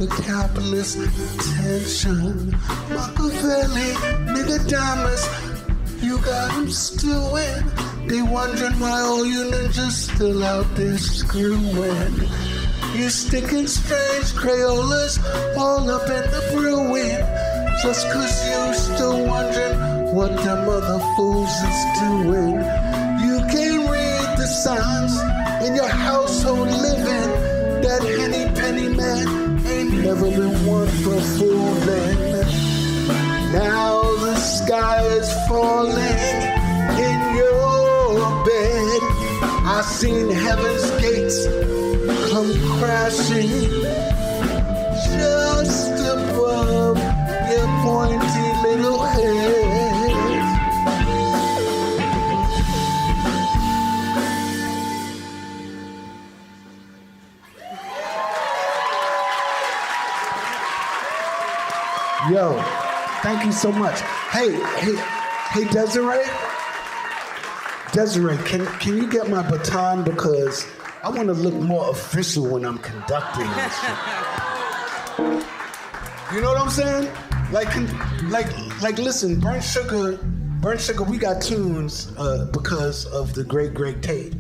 Capitalist tension. Machiavelli, nigga diamonds, you got them stewing. They wondering why all you ninjas still out there screwing. You sticking strange Crayolas all up in the brewing. Just cause you still wondering what them other fools is doing. You can't read the signs in your household living. That henny penny man ain't never been one for fooling. Now the sky is falling in your bed. I seen heaven's gates come crashing just above your pointy little head. Yo, thank you so much. Hey, Desiree? Desiree, can you get my baton, because I want to look more official when I'm conducting this shit. You know what I'm saying? Like, listen, Burnt Sugar, we got tunes because of the great Tate.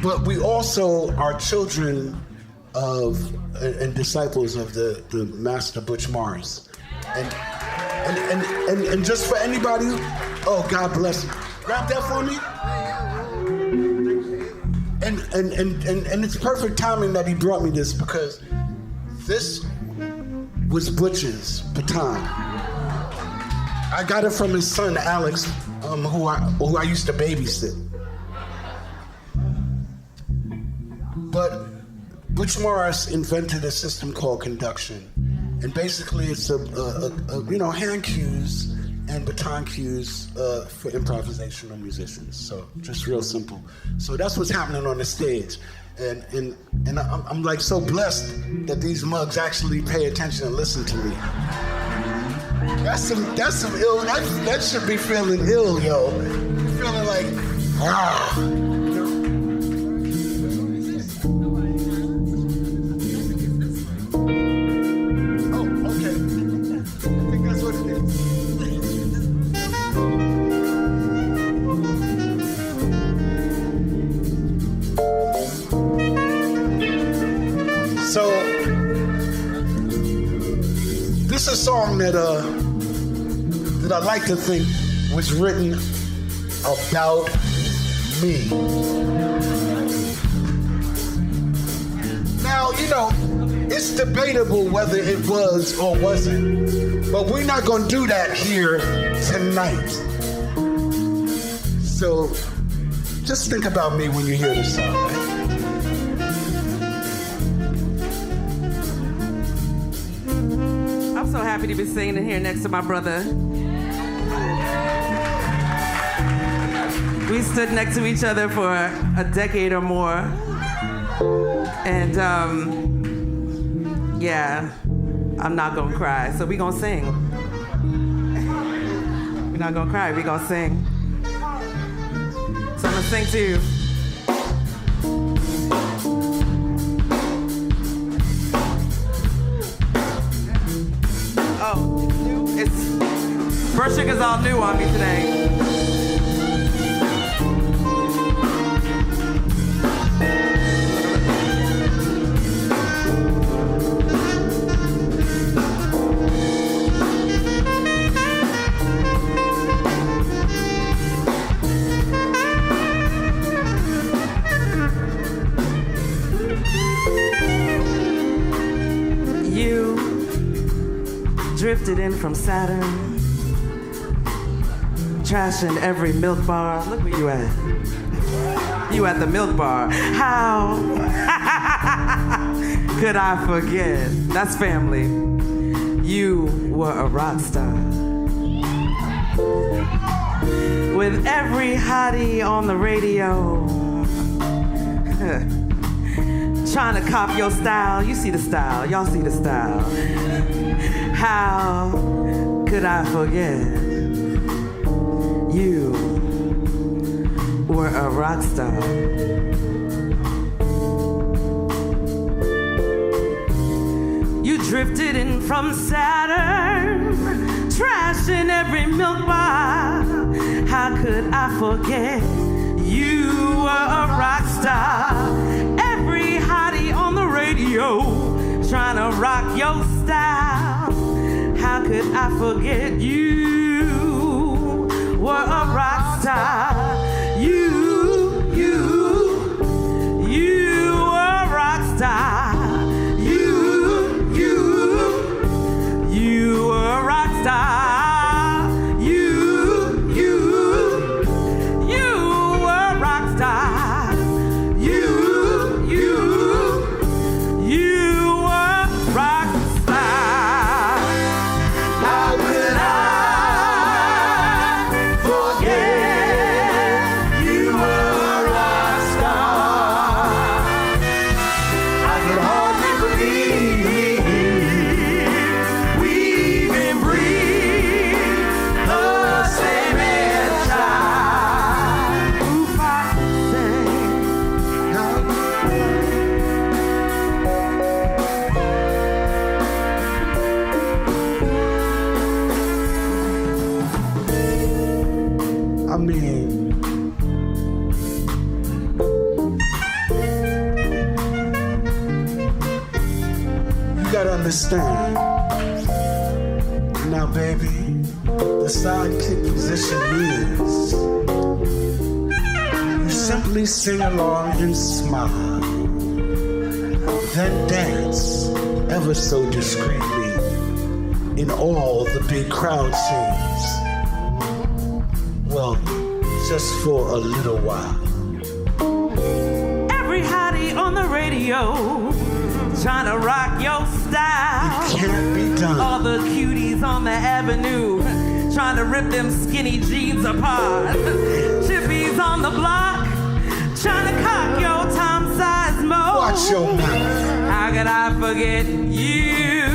But we also, our children and disciples of the Master Butch Morris. And just for anybody, oh, God bless you. Grab that for me. And it's perfect timing that he brought me this, because this was Butch's baton. I got it from his son, Alex, who I used to babysit. But Butch Morris invented a system called conduction. And basically it's a hand cues and baton cues for improvisational musicians. So just real simple. So that's what's happening on the stage. And I'm like so blessed that these mugs actually pay attention and listen to me. That's some ill, that should be feeling ill, yo. Feeling like, So, this is a song that I like to think was written about me. Now, it's debatable whether it was or wasn't, but we're not going to do that here tonight. So, just think about me when you hear this song, right? I'm so happy to be singing here next to my brother. We stood next to each other for a decade or more. And I'm not gonna cry, so we gonna sing. We're not gonna cry, we gonna sing. So I'm gonna sing to you. Bird sugar's all new on me today. You drifted in from Saturn, trashing every milk bar. Look where you at. You at the milk bar. How could I forget? That's family. You were a rock star. With every hottie on the radio, trying to cop your style. You see the style. Y'all see the style. How could I forget? You were a rock star. You drifted in from Saturn, trashing every milk bar. How could I forget? You were a rock star. Every hottie on the radio, trying to rock your style. How could I forget you? Were a rock star. You were a rock star. You were a rock star. You were a rock star. You were a rock star. How could I forget? understand. Now, baby, the sidekick position is you simply sing along and smile, then dance ever so discreetly in all the big crowd scenes. Well, just for a little while. Every hottie on the radio trying to rock your style. It can't be done. All the cuties on the avenue trying to rip them skinny jeans apart. Chippies on the block trying to cock your Tom-size mode. Watch your mouth. How could I forget you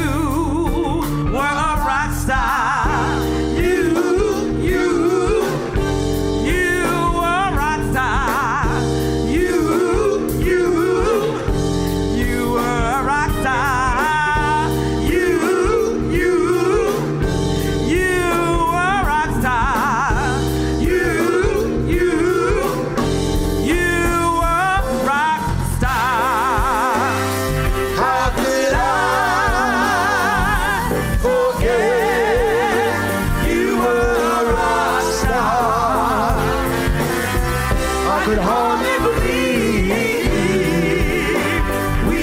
were a rock star? You were a rock star. You were a rock star. You were a rock star. You were a rock star. How could I forget you were a rock star? I could hardly believe we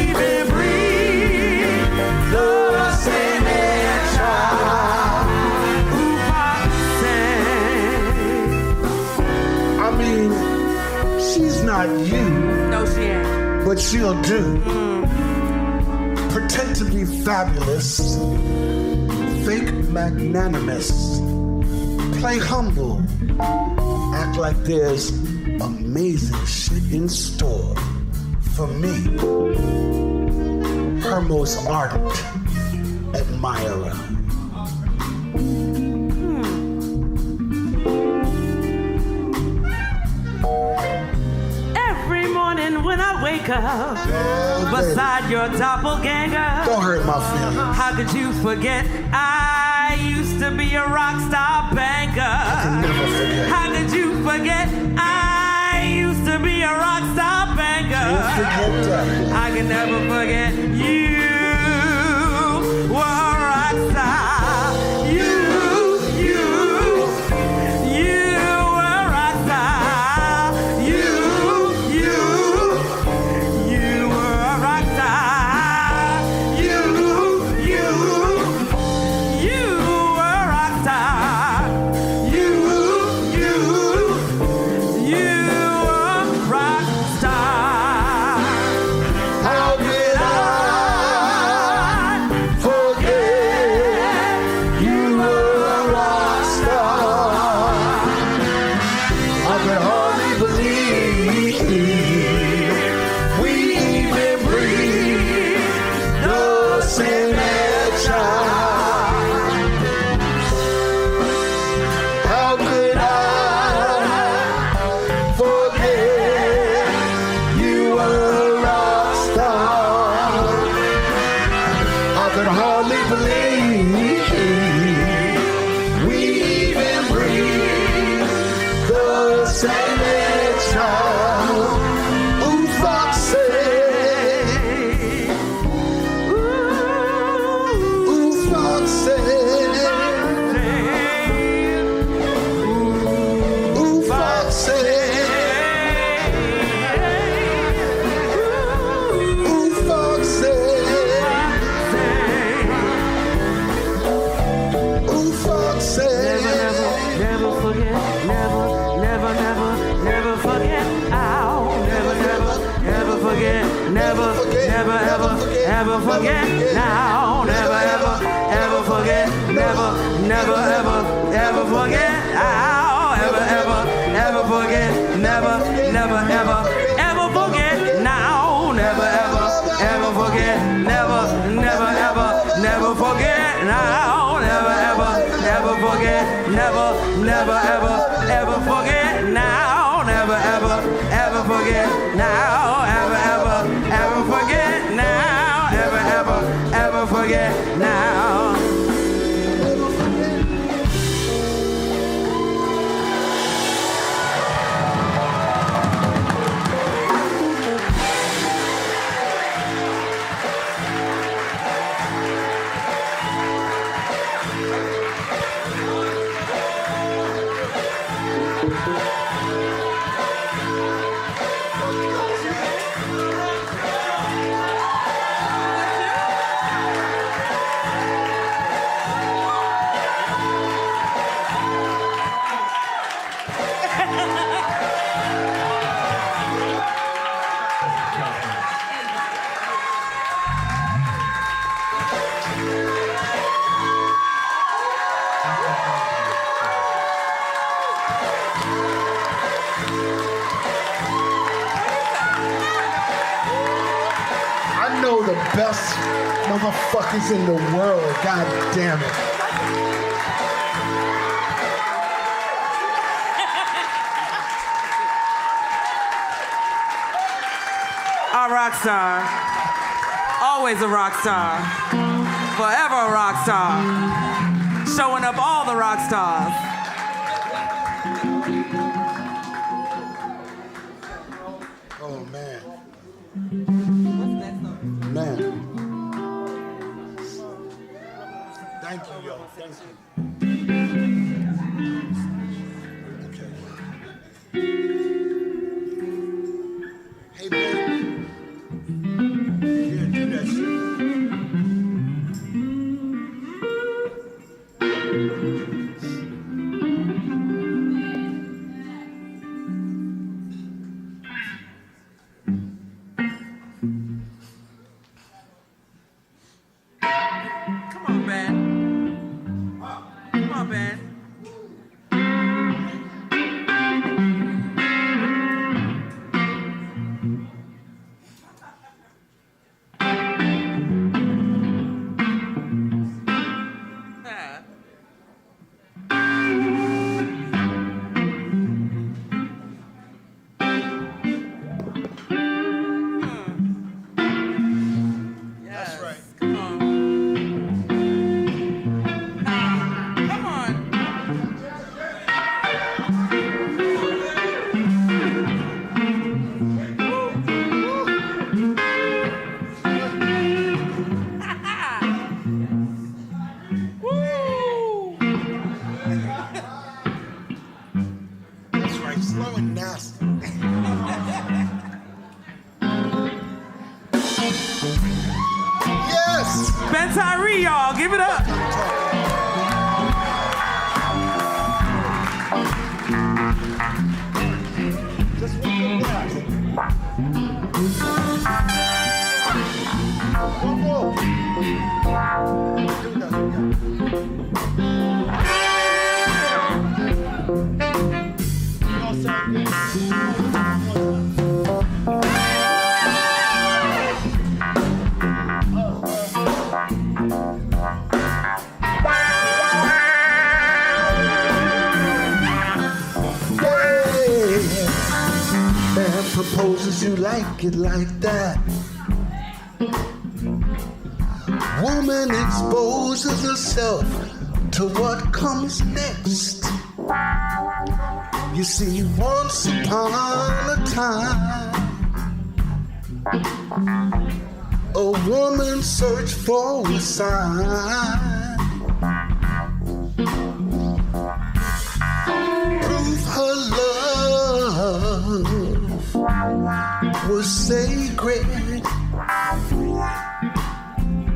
even breathed the same air child. I mean, she's not you. No, she ain't. But she'll do. Pretend to be fabulous, fake magnanimous, play humble, act like there's amazing shit in store for me, her most ardent admirer. Every morning when I wake up beside your doppelganger, Don't hurt my feelings. how could you forget I used to be a rock star banker? I can never forget. How could you forget I used to be a rock star banker? Can't forget that. I can never forget you were a rock star. You were a rock star. You were a rock star. You were a rock star. You were a rock star. How could I forget you were a rock star? I could hardly believe we even breathed the same air child. How could I forget you were a rock star? I could hardly believe we even breathed the same air child. Ooh, Foxy. Ooh, Foxy. Ooh, Foxy. Ooh, Foxy. Ooh, Foxy. Never forget, never forget. Ow, never forget, never ever forget. Now, never ever forget, never ever forget. Ow, ever forget, never ever forget. Now, never ever forget, never ever forget. Now, never ever forget, never ever forget. Now, never ever forget. Now, ever forget. Now, ever forget. Now. the best motherfuckers in the world. God damn it. Our rock star. Always a rock star. Forever a rock star. Showing up all the rock stars. Oh, man. Man. Thank you, yo. Thank you. Okay. Hey, man. Yeah, do that shit. Come on, Ben. Come on, Ben. That's right. Come on. Come on. That's right. Slow and nasty. Yes! Ben Tyree, y'all. Give it up. Just one more. Here we go. You all sound good. Man proposes you like it like that. Woman exposes herself to what comes next. You see, once upon a time, a woman searched for a sign. Proof her love was sacred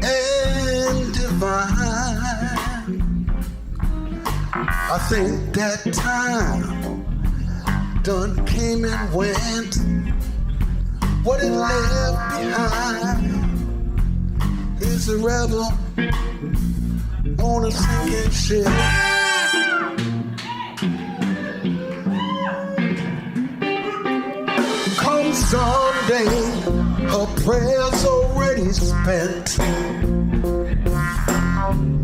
and divine. I think that time done came and went. What it left behind is a rebel on a sinking ship. Come Sunday, her prayers already spent.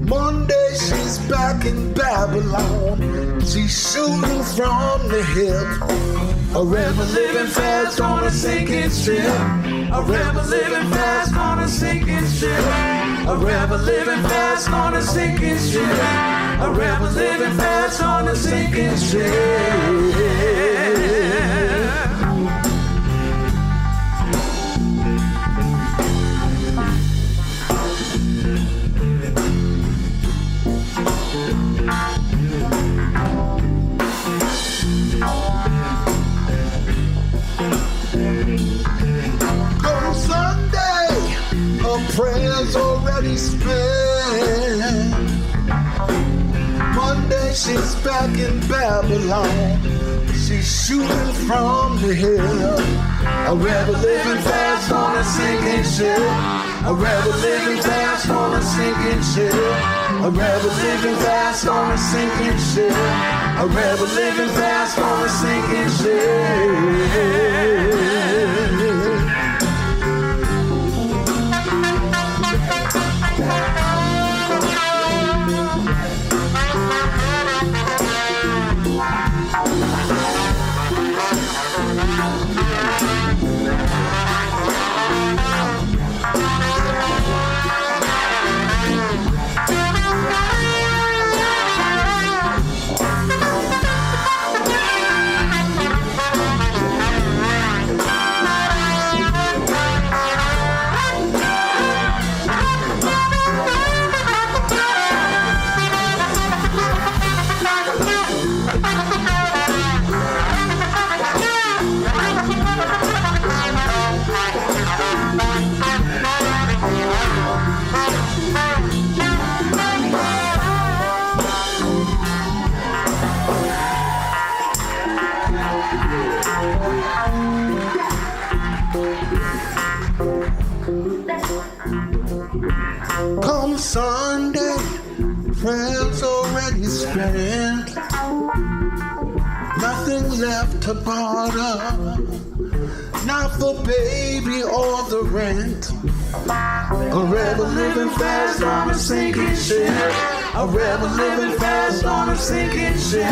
Monday she's back in Babylon. She's shooting from the hip. A rebel living fast on a sinking ship. A rebel living fast on a sinking ship. A rebel living fast on a sinking ship. A rebel living fast on a sinking ship. Come Sunday, her prayers already spent. Monday she's back in Babylon. She's shooting from the hill. A rebel living fast on a sinking ship. A rebel living fast on a sinking ship. A rebel living fast on a sinking ship. A rebel living fast on a sinking ship. one's already spent. Nothing left to barter. Not the baby or the rent. A rebel living fast on a sinking ship. A rebel living fast on a sinking ship.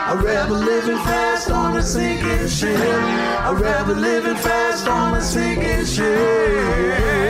A rebel living fast on a sinking ship. A rebel living fast on a sinking ship.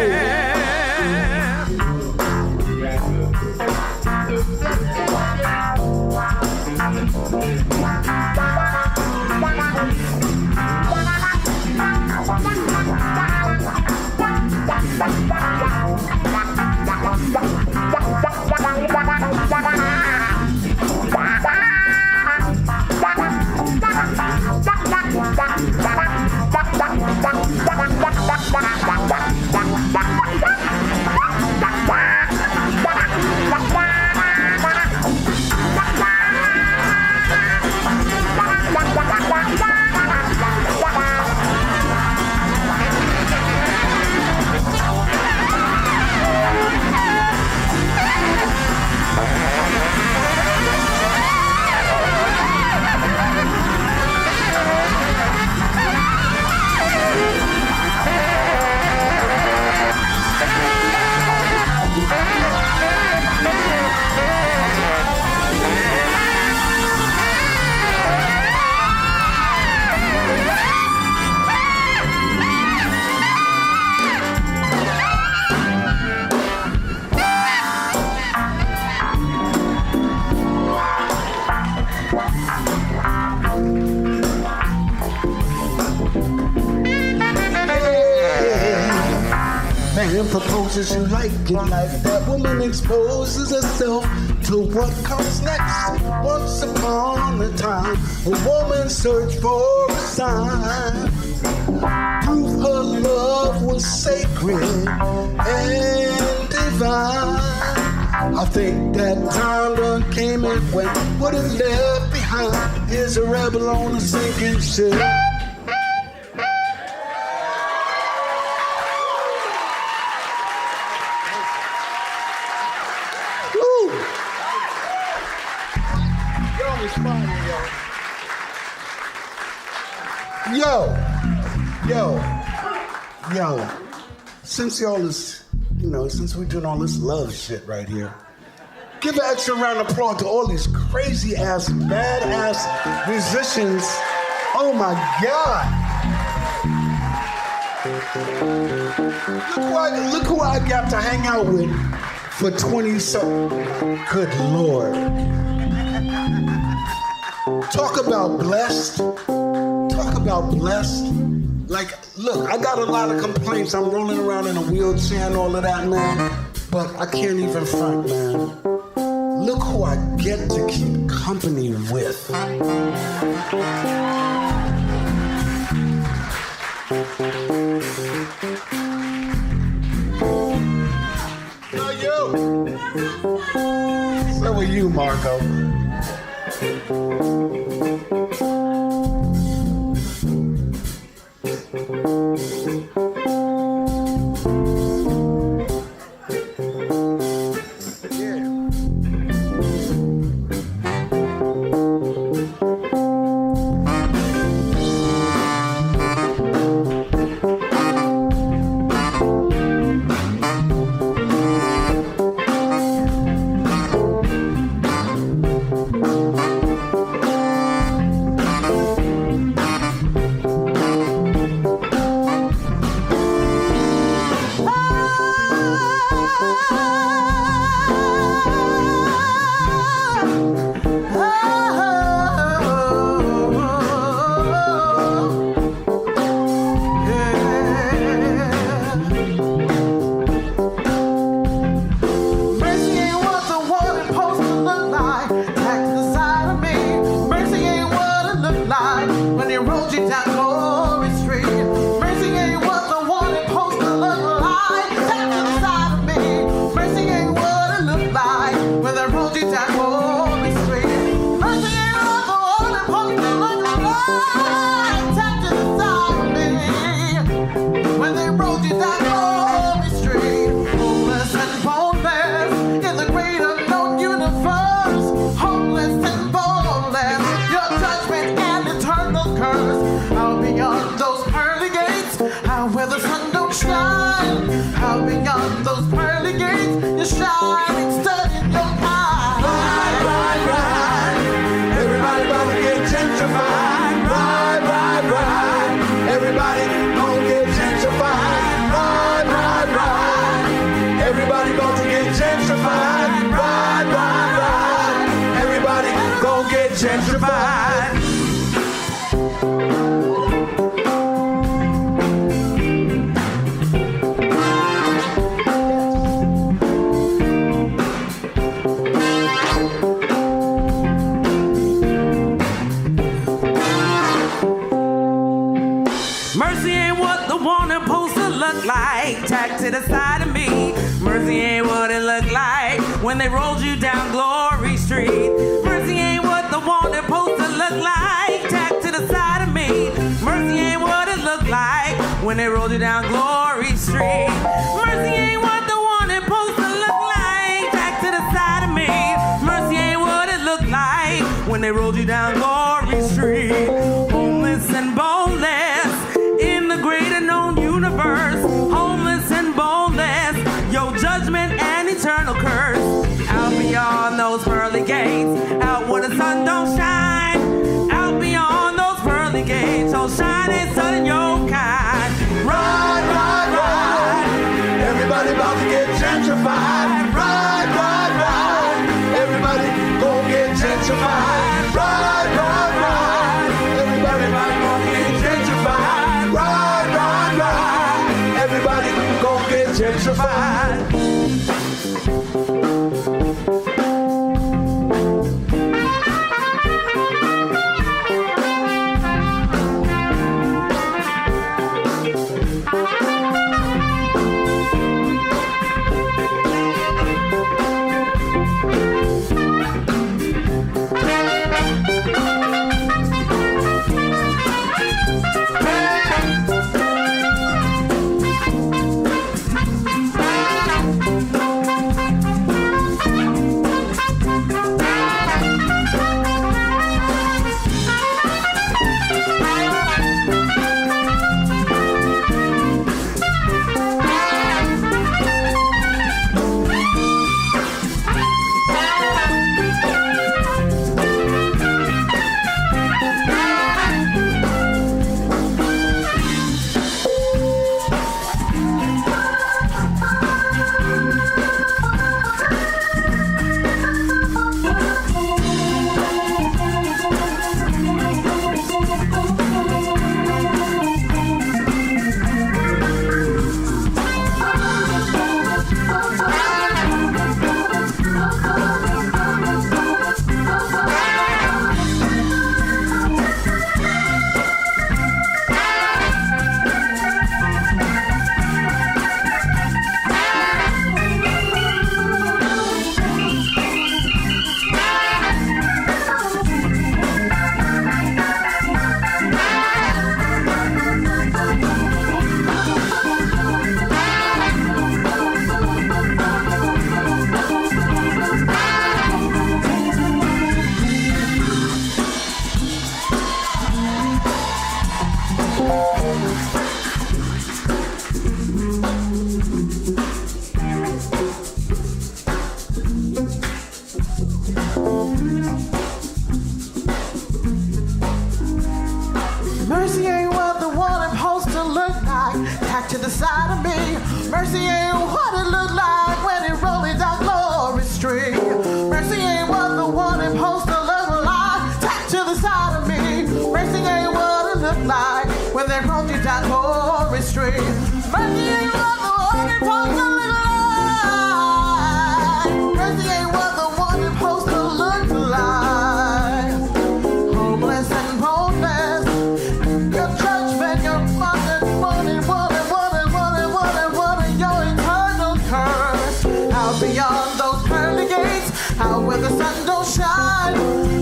Man proposes you like it like that. Woman exposes herself to what comes next. Once upon a time, a woman searched for a sign. Proof her love was sacred and divine. I think that time done came and went. What is left behind is a rebel on a sinking ship. Yo, since y'all is, since we're doing all this love shit right here, give an extra round of applause to all these crazy ass, badass musicians. Oh my God. Look who I got to hang out with for 20-something. Good Lord. Talk about blessed. Talk about blessed. Like, look, I got a lot of complaints. I'm rolling around in a wheelchair and all of that, man. But I can't even front, man. Look who I get to keep company with. So you. So are you, Marco. Homeless and boneless in the great unknown universe. gentrified. Mercy ain't what the wanted poster look like, tacked to the side of me. Mercy ain't what it looked like when they rolled you down Glory Street. Mercy ain't what the wanted poster looked like, tacked to the side of me. Mercy ain't what it looked like when they rolled you down Glory Street. Mercy ain't what the wanted poster looked like, tacked to the side of me. Mercy ain't what it looked like when they rolled you down Glory Street. Homeless and boneless in the great unknown universe, homeless and boneless, your judgment and eternal curse. Out beyond those pearly gates, out where the sun don't shine, out beyond those pearly gates, oh shining sun in your kind. Ride, ride, ride, everybody about to get gentrified. Ride, ride, ride, everybody gon' get gentrified. Ride, ride, ride, everybody gon' get gentrified. Ride, ride, ride, everybody gon' get gentrified. Mercy ain't what the wanted poster look like, tacked to the side of me. Mercy ain't what it looked like when it rolled it down Glory Street. Mercy ain't what the wanted poster looked like, tacked to the side of me. Mercy ain't what it looked like when they rolled you down Glory Street. Mercy ain't what the wanted poster looked like. Mercy ain't what the wanted poster looked like. Homeless and boneless, your judgment, your wanted, your eternal curse. Out beyond those pearly gates, out where the sun don't shine.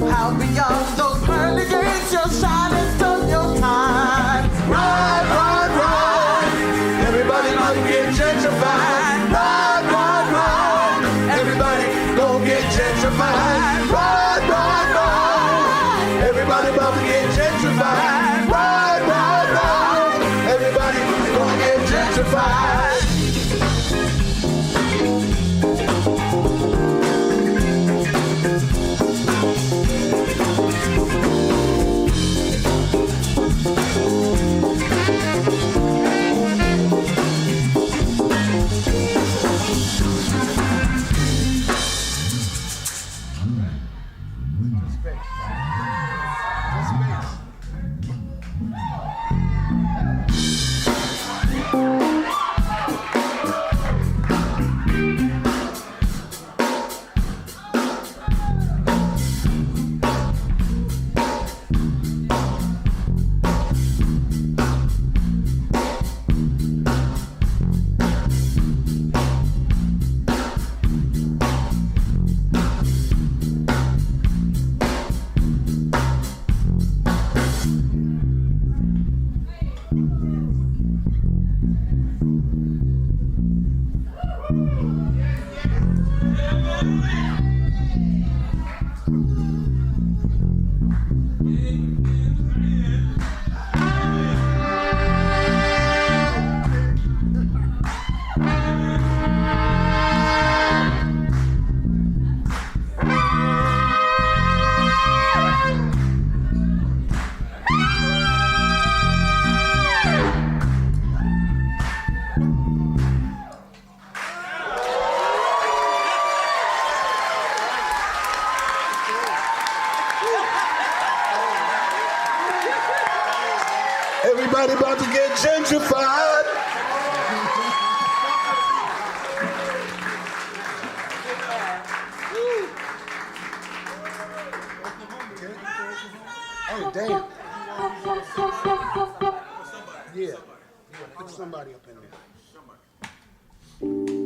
Out beyond those pearly gates, your shining sun, your time. Ride, ride, ride, everybody gon' get gentrified. Ride, ride, ride, everybody gon' get gentrified. Ride, ride, ride, everybody about to get gentrified. Ride, ride, ride, everybody gon' get gentrified. Everybody about to get gentrified. Oh, damn. Yeah. Put somebody up in there.